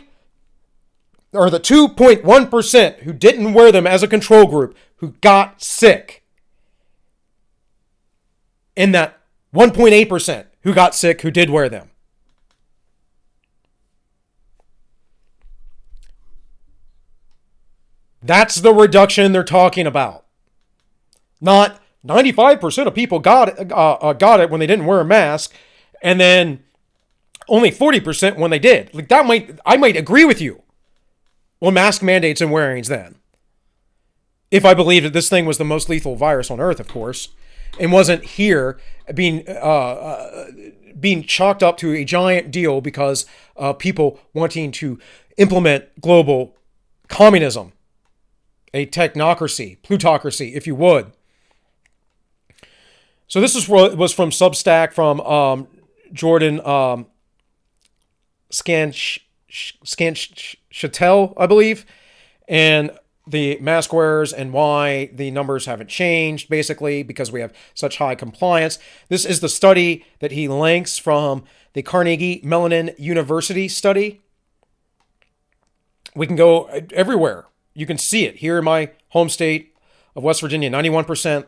or the 2.1% who didn't wear them as a control group, who got sick, and that 1.8% who got sick, who did wear them. That's the reduction they're talking about. Not 95% of people got it when they didn't wear a mask, and then only 40% when they did. Like I might agree with you on mask mandates and wearings then, if I believed that this thing was the most lethal virus on Earth, of course, and wasn't here being chalked up to a giant deal because of people wanting to implement global communism, a technocracy, plutocracy, if you would. So this was from Substack from Jordan Chattel, I believe, and the mask wearers and why the numbers haven't changed, basically, because we have such high compliance. This is the study that he links from the Carnegie Mellon University study. We can go everywhere. You can see it here in my home state of West Virginia, 91%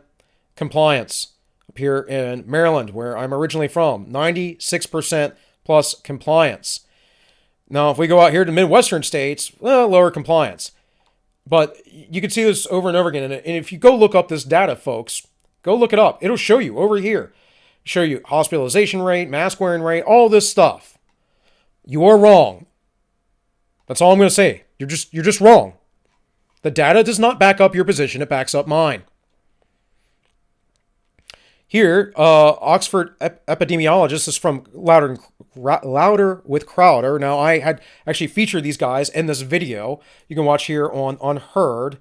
compliance. Up here in Maryland, where I'm originally from, 96% plus compliance. Now, if we go out here to Midwestern states, lower compliance. But you can see this over and over again. And if you go look up this data, folks, go look it up. It'll show you over here. Show you hospitalization rate, mask wearing rate, all this stuff. You are wrong. That's all I'm going to say. You're just wrong. The data does not back up your position. It backs up mine. Here, Oxford epidemiologist, this is from Louder with Crowder. Now, I had actually featured these guys in this video. You can watch here on Heard.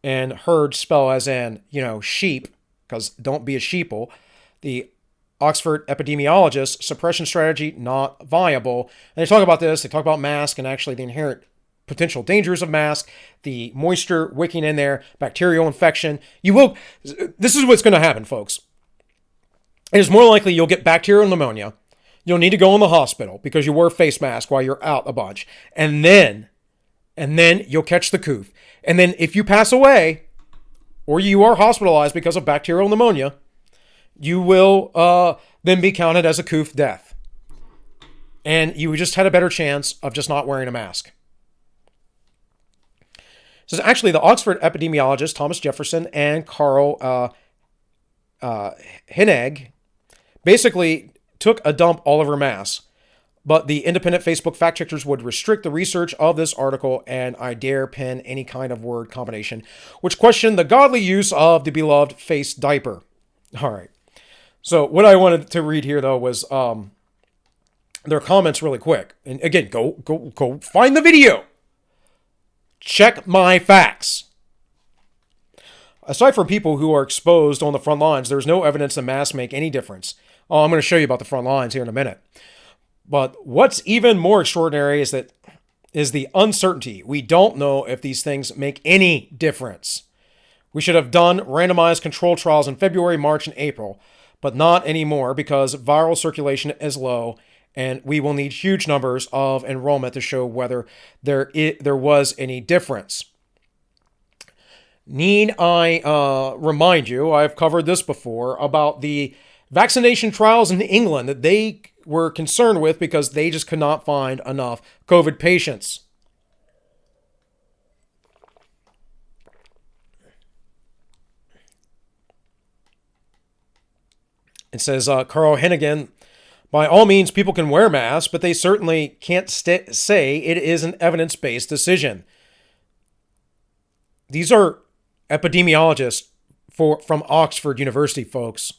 and herd spell as in, sheep, because don't be a sheeple. The Oxford epidemiologist, suppression strategy not viable. And they talk about this. They talk about mask and actually the inherent potential dangers of mask, the moisture wicking in there, bacterial infection. This is what's going to happen, folks. It is more likely you'll get bacterial pneumonia. You'll need to go in the hospital because you wear a face mask while you're out a bunch. And then you'll catch the coof. And then if you pass away or you are hospitalized because of bacterial pneumonia, you will then be counted as a coof death. And you just had a better chance of just not wearing a mask. So actually, the Oxford epidemiologist Thomas Jefferson and Carl Hennig basically took a dump all over masks. But the independent Facebook fact checkers would restrict the research of this article, and I dare pen any kind of word combination, which questioned the godly use of the beloved face diaper. All right. So what I wanted to read here, though, was their comments really quick. And again, go find the video. Check my facts. Aside from people who are exposed on the front lines, there's no evidence that masks make any difference. Oh, I'm going to show you about the front lines here in a minute. But what's even more extraordinary is the uncertainty. We don't know if these things make any difference. We should have done randomized control trials in February, March, and April, but not anymore because viral circulation is low, and we will need huge numbers of enrollment to show whether there was any difference. Need I remind you, I've covered this before, about the vaccination trials in England that they were concerned with because they just could not find enough COVID patients. It says, Carl Hennigan, by all means, people can wear masks, but they certainly can't say it is an evidence-based decision. These are epidemiologists from Oxford University, folks.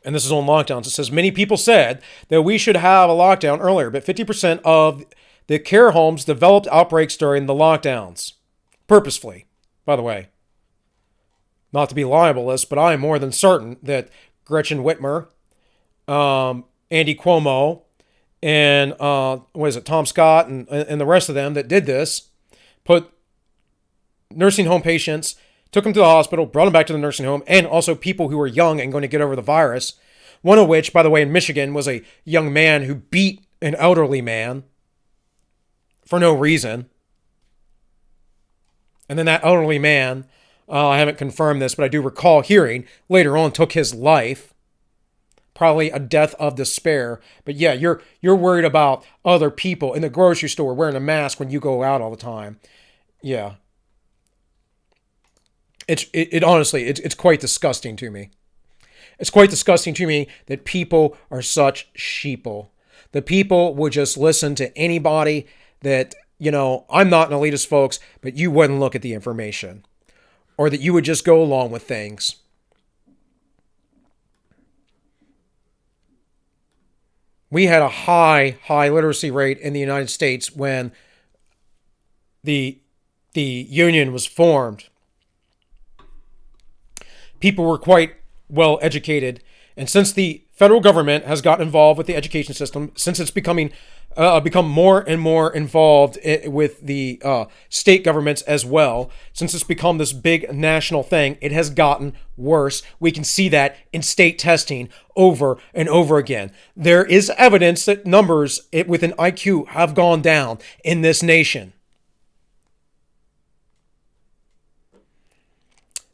And this is on lockdowns. It says, many people said that we should have a lockdown earlier, but 50% of the care homes developed outbreaks during the lockdowns. Purposefully, by the way. Not to be libelous, but I am more than certain that Gretchen Whitmer, Andy Cuomo, and Tom Scott and the rest of them that did this, put nursing home patients, took them to the hospital, brought them back to the nursing home, and also people who were young and going to get over the virus. One of which, by the way, in Michigan, was a young man who beat an elderly man for no reason. And then that elderly man, I haven't confirmed this, but I do recall hearing later on took his life. Probably a death of despair. But yeah, you're worried about other people in the grocery store wearing a mask when you go out all the time. Yeah. It honestly, it's quite disgusting to me. It's quite disgusting to me that people are such sheeple. The people would just listen to anybody that, I'm not an elitist, folks, but you wouldn't look at the information. Or that you would just go along with things. We had a high literacy rate in the United States when the union was formed. People were quite well educated. And since the federal government has got involved with the education system, since it's become more and more involved with the state governments as well, since it's become this big national thing, it has gotten worse. We can see that in state testing over and over again. There is evidence that numbers with an IQ have gone down in this nation.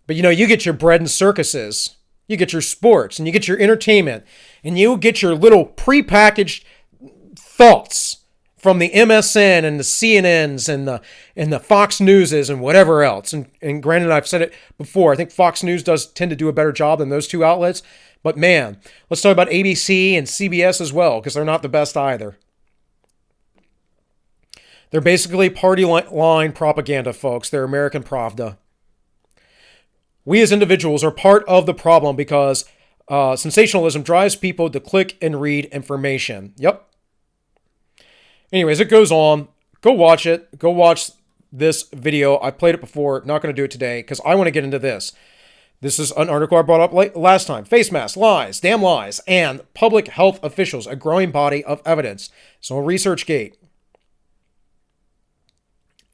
But you get your bread and circuses, you get your sports, and you get your entertainment, and you get your little prepackaged thoughts from the MSN and the CNNs and the Fox Newses and whatever else. And granted, I've said it before, I think Fox News does tend to do a better job than those two outlets. But man, let's talk about ABC and CBS as well, because they're not the best either. They're basically party line propaganda, folks. They're American Pravda. We as individuals are part of the problem because sensationalism drives people to click and read information. Yep. Anyways, it goes on. Go watch it. Go watch this video. I played it before, not going to do it today because I want to get into this. This is an article I brought up last time. Face masks, lies, damn lies, and public health officials, a growing body of evidence. So ResearchGate.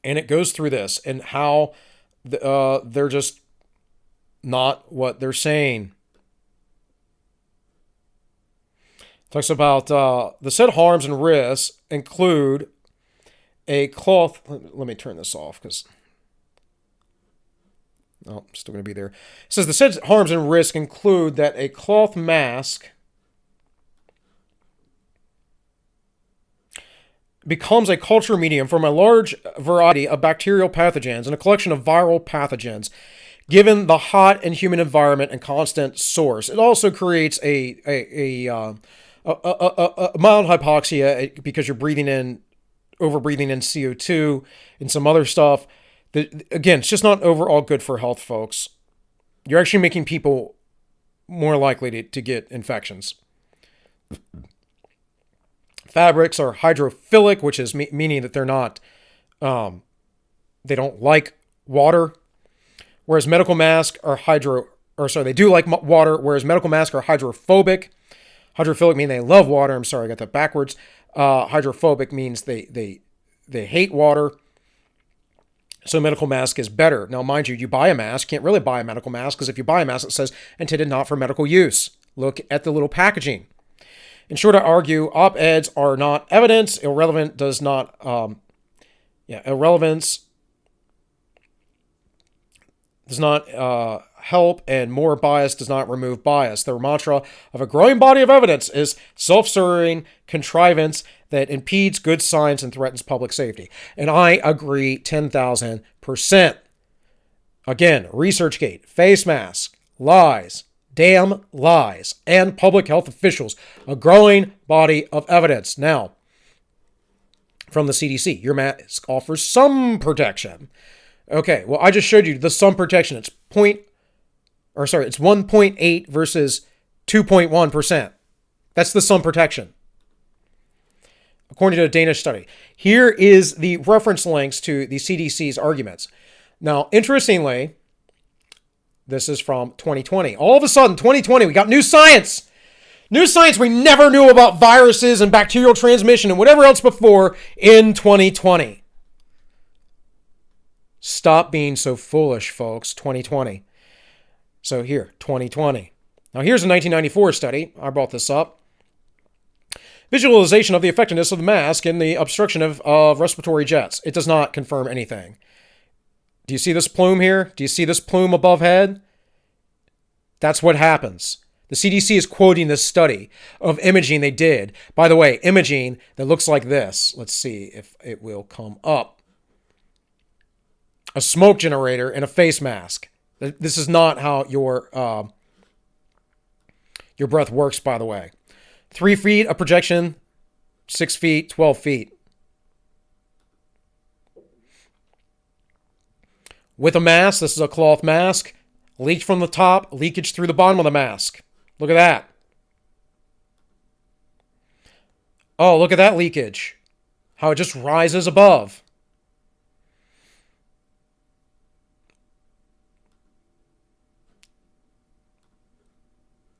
And it goes through this and how they're just not what they're saying. Talks about the said harms and risks include a cloth. Let me turn this off because I'm still going to be there. It says the said harms and risks include that a cloth mask becomes a culture medium from a large variety of bacterial pathogens and a collection of viral pathogens, given the hot and humid environment and constant source. It also creates a mild hypoxia because you're overbreathing in CO2 and some other stuff. Again, it's just not overall good for health, folks. You're actually making people more likely to get infections. Fabrics are hydrophilic, which is meaning that they're not, they don't like water, whereas medical masks are they do like water, whereas medical masks are hydrophobic. Hydrophilic means they love water. I'm sorry, I got that backwards. Hydrophobic means they hate water. So medical mask is better. Now, mind you, you buy a mask, can't really buy a medical mask because if you buy a mask, it says intended not for medical use. Look at the little packaging. In short, I argue op-eds are not evidence. Irrelevance does not help, and more bias does not remove bias. The mantra of a growing body of evidence is self-serving contrivance that impedes good science and threatens public safety. And I agree 10,000%. Again, ResearchGate, face mask, lies, damn lies, and public health officials, a growing body of evidence. Now, from the CDC, your mask offers some protection. Okay, well, I just showed you the some protection. It's 1.8 versus 2.1%. That's the some protection, according to a Danish study. Here is the reference links to the CDC's arguments. Now, interestingly, this is from 2020. All of a sudden, 2020, we got new science. New science we never knew about viruses and bacterial transmission and whatever else before in 2020. Stop being so foolish, folks. 2020. So here, 2020. Now here's a 1994 study. I brought this up. Visualization of the effectiveness of the mask in the obstruction of respiratory jets. It does not confirm anything. Do you see this plume here? Do you see this plume above head? That's what happens. The CDC is quoting this study of imaging they did. By the way, imaging that looks like this. Let's see if it will come up. A smoke generator and a face mask. This is not how your breath works, by the way. 3 feet of projection, 6 feet, 12 feet. With a mask, this is a cloth mask. Leak from the top, leakage through the bottom of the mask. Look at that. Oh, look at that leakage. How it just rises above.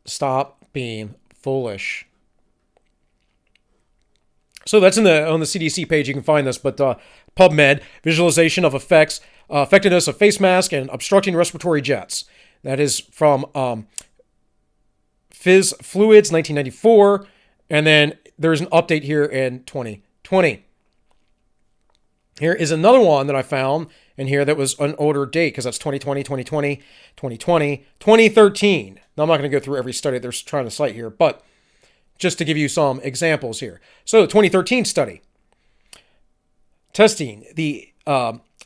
Stop being foolish. So that's on the CDC page. You can find this, but PubMed, visualization of effectiveness of face mask and obstructing respiratory jets. That is from Phys Fluids, 1994. And then there's an update here in 2020. Here is another one that I found in here that was an older date because that's 2020, 2020, 2020, 2013. Now, I'm not going to go through every study they're trying to cite here, but just to give you some examples here. So, the 2013 study. Testing the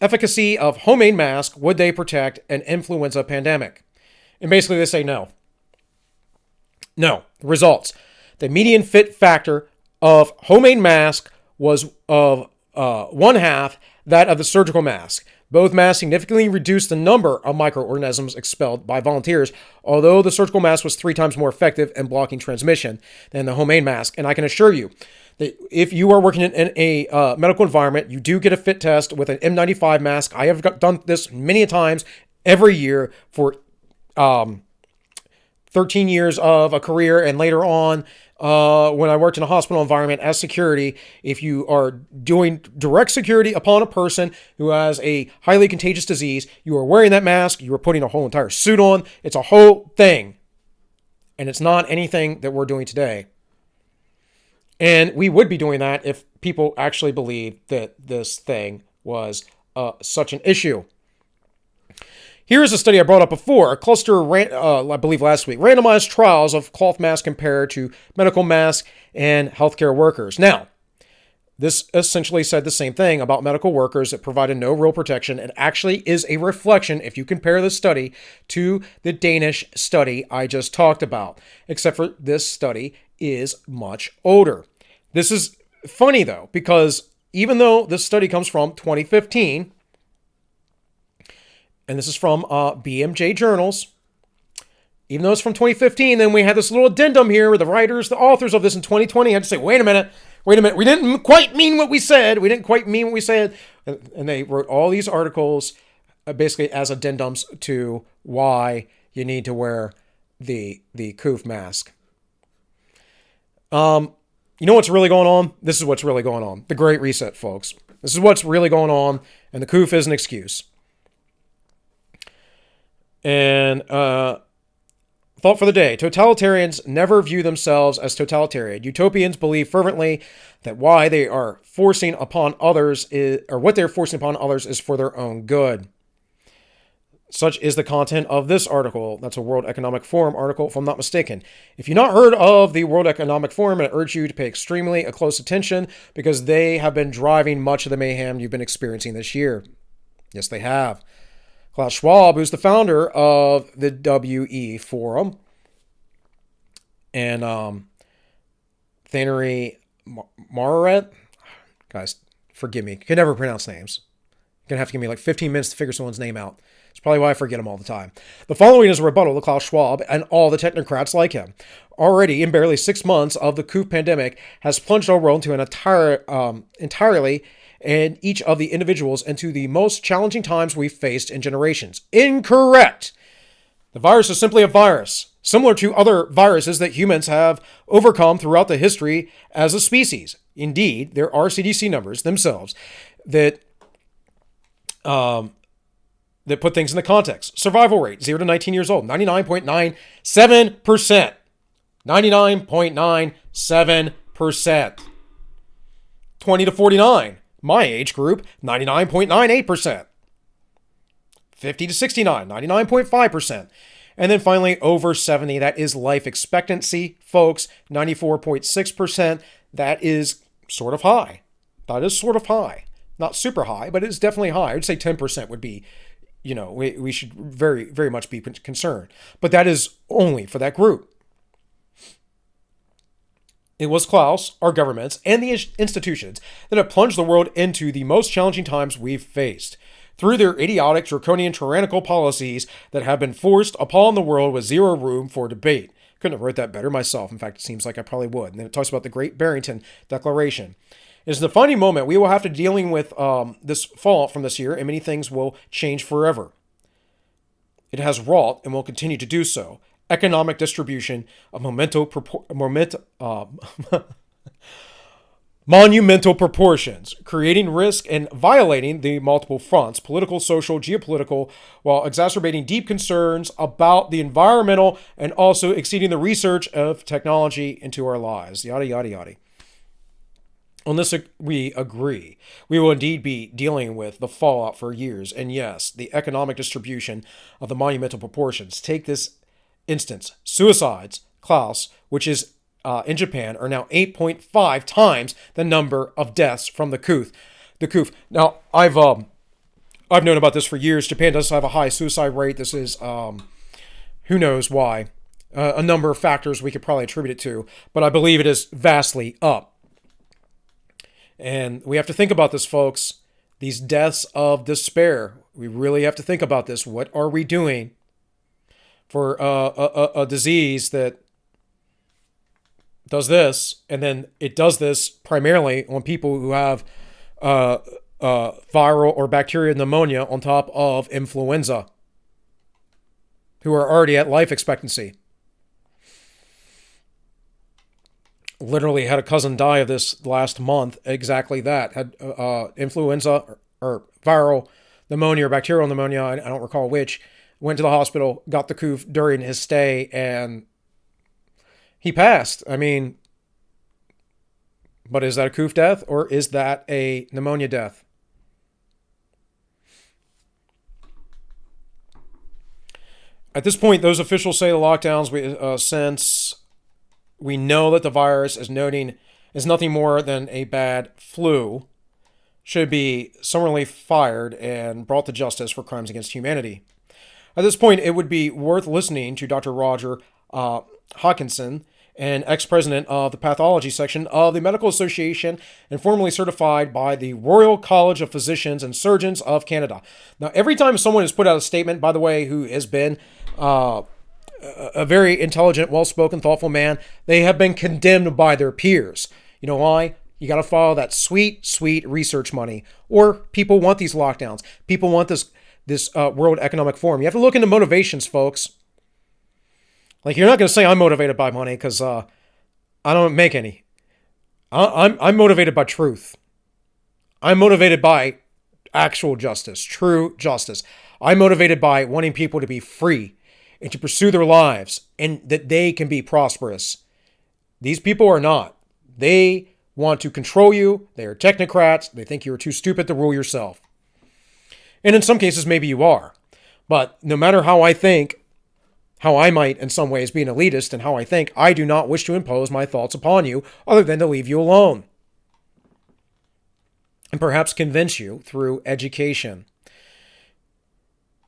efficacy of homemade masks. Would they protect an influenza pandemic? And basically they say no. No. The results. The median fit factor of homemade mask was of 1/2 that of the surgical mask. Both masks significantly reduced the number of microorganisms expelled by volunteers, although the surgical mask was 3 times more effective in blocking transmission than the homemade mask. And I can assure you that if you are working in a medical environment, you do get a fit test with an N95 mask. I have done this many times every year for 13 years of a career, and later on, when I worked in a hospital environment as security, if you are doing direct security upon a person who has a highly contagious disease, you are wearing that mask, you are putting a whole entire suit on. It's a whole thing. And it's not anything that we're doing today. And we would be doing that if people actually believed that this thing was such an issue. Here's a study I brought up before, a cluster, I believe last week, randomized trials of cloth masks compared to medical masks and healthcare workers. Now, this essentially said the same thing about medical workers that provided no real protection. It actually is a reflection, if you compare this study to the Danish study I just talked about, except for this study is much older. This is funny, though, because even though this study comes from 2015, and this is from BMJ Journals. Even though it's from 2015, then we had this little addendum here where the writers, the authors of this in 2020 had to say, wait a minute, we didn't quite mean what we said. And they wrote all these articles basically as addendums to why you need to wear the Coof mask. You know what's really going on? This is what's really going on. The Great Reset, folks. This is what's really going on, and the Coof is an excuse. And thought for the day. Totalitarians never view themselves as totalitarian. Utopians believe fervently that why they are forcing upon others what they're forcing upon others is for their own good. Such is the content of this article. That's a World Economic Forum article, if I'm not mistaken. If you've not heard of the World Economic Forum, I urge you to pay extremely close attention because they have been driving much of the mayhem you've been experiencing this year. Yes, they have. Klaus Schwab, who's the founder of the WE Forum, and Thanery Mararet. Guys, forgive me. I can never pronounce names. You're going to have to give me like 15 minutes to figure someone's name out. It's probably why I forget them all the time. The following is a rebuttal to Klaus Schwab and all the technocrats like him. Already, in barely 6 months of the Coof pandemic, has plunged our world into an entirely and each of the individuals into the most challenging times we've faced in generations. Incorrect! The virus is simply a virus, similar to other viruses that humans have overcome throughout the history as a species. Indeed, there are CDC numbers themselves that put things into context. Survival rate, 0 to 19 years old, 99.97%. 99.97%. 20 to 49. My age group, 99.98%. 50 to 69, 99.5%. And then finally, over 70, that is life expectancy, folks, 94.6%. That is sort of high. That is sort of high. Not super high, but it's definitely high. I would say 10% would be, we should very, very much be concerned. But that is only for that group. It was Klaus, our governments, and the institutions that have plunged the world into the most challenging times we've faced. Through their idiotic, draconian, tyrannical policies that have been forced upon the world with zero room for debate. Couldn't have wrote that better myself. In fact, it seems like I probably would. And then it talks about the Great Barrington Declaration. It is the defining moment we will have to dealing with this fallout from this year, and many things will change forever. It has wrought and will continue to do so. Economic distribution of monumental proportions, creating risk and violating the multiple fronts, political, social, geopolitical, while exacerbating deep concerns about the environmental and also exceeding the research of technology into our lives, yada, yada, yada. On this, we agree. We will indeed be dealing with the fallout for years. And yes, the economic distribution of the monumental proportions. Take this instance. Suicides, Klaus, which is in Japan, are now 8.5 times the number of deaths from the Coof. Now, I've known about this for years. Japan does have a high suicide rate. This is, who knows why. A number of factors we could probably attribute it to, but I believe it is vastly up. And we have to think about this, folks. these deaths of despair. We really have to think about this. What are we doing for a disease that does this, and then it does this primarily on people who have viral or bacterial pneumonia on top of influenza, who are already at life expectancy. Literally had a cousin die of this last month. Exactly that. Had influenza or viral pneumonia or bacterial pneumonia, I don't recall which. Went to the hospital, got the Coof during his stay, and he passed. I mean, but is that a Coof death or is that a pneumonia death? At this point, those officials say the lockdowns, since we know that the virus is nothing more than a bad flu, should be summarily fired and brought to justice for crimes against humanity. At this point, it would be worth listening to Dr. Roger Hodkinson, an ex-president of the pathology section of the Medical Association and formerly certified by the Royal College of Physicians and Surgeons of Canada. Now, every time someone has put out a statement, by the way, who has been a very intelligent, well-spoken, thoughtful man, they have been condemned by their peers. You know why? You got to follow that sweet, sweet research money. Or people want these lockdowns. People want this World Economic Forum. You have to look into motivations, folks. Like, you're not going to say I'm motivated by money, because I don't make any. I'm motivated by truth. I'm motivated by actual justice, true justice. I'm motivated by wanting people to be free and to pursue their lives and that they can be prosperous. These people are not. They want to control you. They are technocrats. They think you're too stupid to rule yourself. And in some cases, maybe you are. But no matter how I think, how I might in some ways be an elitist and how I think, I do not wish to impose my thoughts upon you other than to leave you alone. And perhaps convince you through education.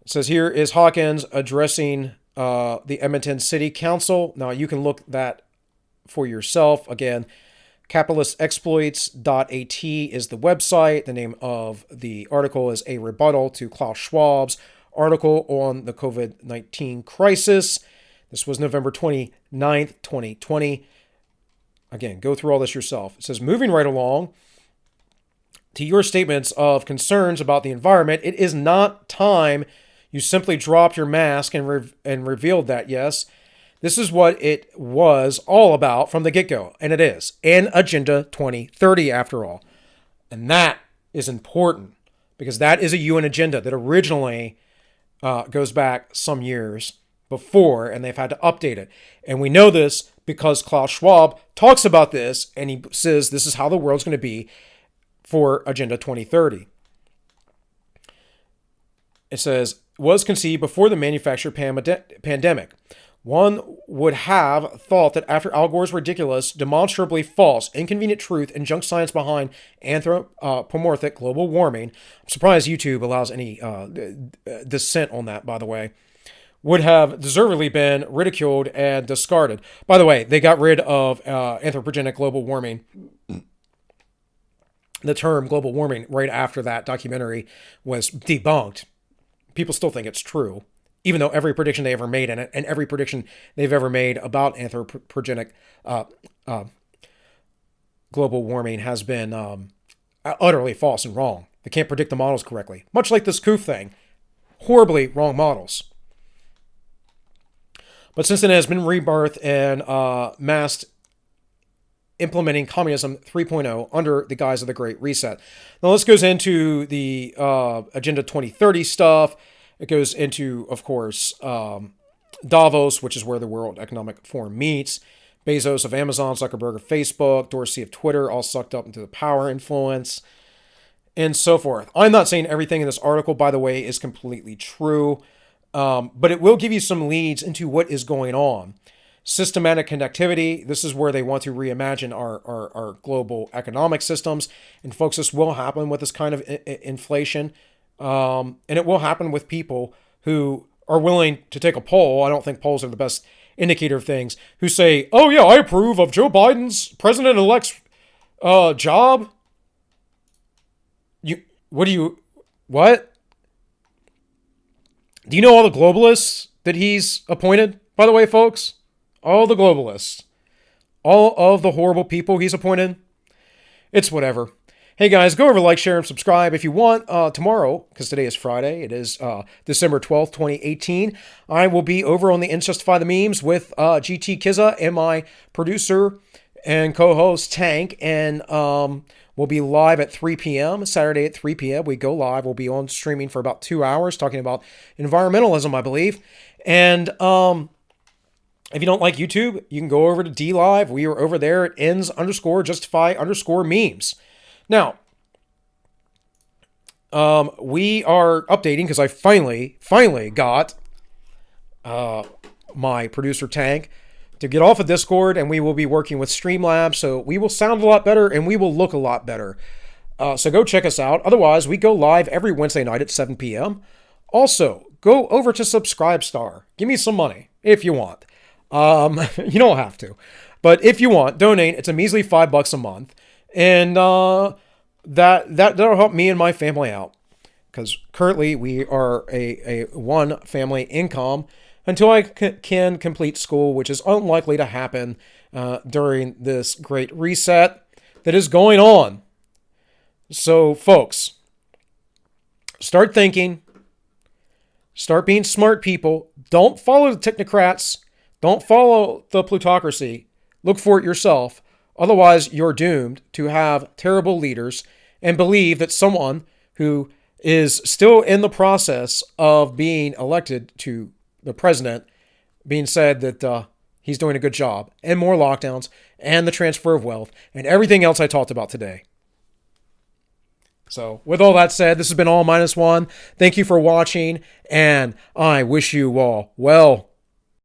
It says here is Hawkins addressing the Edmonton City Council. Now you can look that for yourself. Again, capitalistexploits.at is the website. The name of the article is A Rebuttal to Klaus Schwab's article on the COVID-19 crisis. This was November 29th, 2020. Again, go through all this yourself. It says, moving right along to your statements of concerns about the environment, it is not time you simply dropped your mask and revealed that, yes, this is what it was all about from the get-go. And it is. And Agenda 2030, after all. And that is important because that is a UN agenda that originally goes back some years before, and they've had to update it. And we know this because Klaus Schwab talks about this, and he says this is how the world's going to be for Agenda 2030. It says, was conceived before the manufactured pandemic. One would have thought that after Al Gore's ridiculous, demonstrably false, inconvenient truth and junk science behind anthropomorphic global warming, I'm surprised YouTube allows any dissent on that, by the way, would have deservedly been ridiculed and discarded. By the way, they got rid of anthropogenic global warming, the term global warming, right after that documentary was debunked. People still think it's true, even though every prediction they ever made in it and every prediction they've ever made about anthropogenic global warming has been utterly false and wrong. They can't predict the models correctly. Much like this Coof thing. Horribly wrong models. But since it has been rebirthed and massed implementing communism 3.0 under the guise of the Great Reset. Now this goes into the Agenda 2030 stuff. It goes into, of course, Davos, which is where the World Economic Forum meets. Bezos of Amazon, Zuckerberg of Facebook, Dorsey of Twitter, all sucked up into the power influence, and so forth. I'm not saying everything in this article, by the way, is completely true, but it will give you some leads into what is going on. Systematic connectivity. This is where they want to reimagine our global economic systems. And folks, this will happen with this kind of inflation. And it will happen with people who are willing to take a poll. I don't think polls are the best indicator of things. Who say, oh yeah, I approve of Joe Biden's president-elect's job. What? Do you know all the globalists that he's appointed, by the way, folks? All the globalists. All of the horrible people he's appointed. It's whatever. Hey guys, go over, like, share, and subscribe if you want. Tomorrow, because today is Friday, it is December 12th, 2018. I will be over on the Ends Justify the Memes with GT Kizza and my producer and co-host Tank, and we'll be live at 3 p.m. Saturday at 3 p.m. We go live. We'll be on streaming for about 2 hours talking about environmentalism, I believe. And if you don't like YouTube, you can go over to D Live. We are over there at ends_justify_memes. Now, we are updating because I finally got my producer Tank to get off of Discord, and we will be working with Streamlabs, so we will sound a lot better and we will look a lot better. So go check us out. Otherwise, we go live every Wednesday night at 7 p.m. Also, go over to Subscribestar. Give me some money if you want. You don't have to, but if you want, donate. It's a measly $5 a month. And that'll help me and my family out, because currently we are a one family income until I can complete school, which is unlikely to happen during this great reset that is going on. So, folks, start thinking. Start being smart people. Don't follow the technocrats. Don't follow the plutocracy. Look for it yourself. Otherwise, you're doomed to have terrible leaders and believe that someone who is still in the process of being elected to the president being said that he's doing a good job, and more lockdowns and the transfer of wealth and everything else I talked about today. So with all that said, this has been All Minus One. Thank you for watching, and I wish you all well.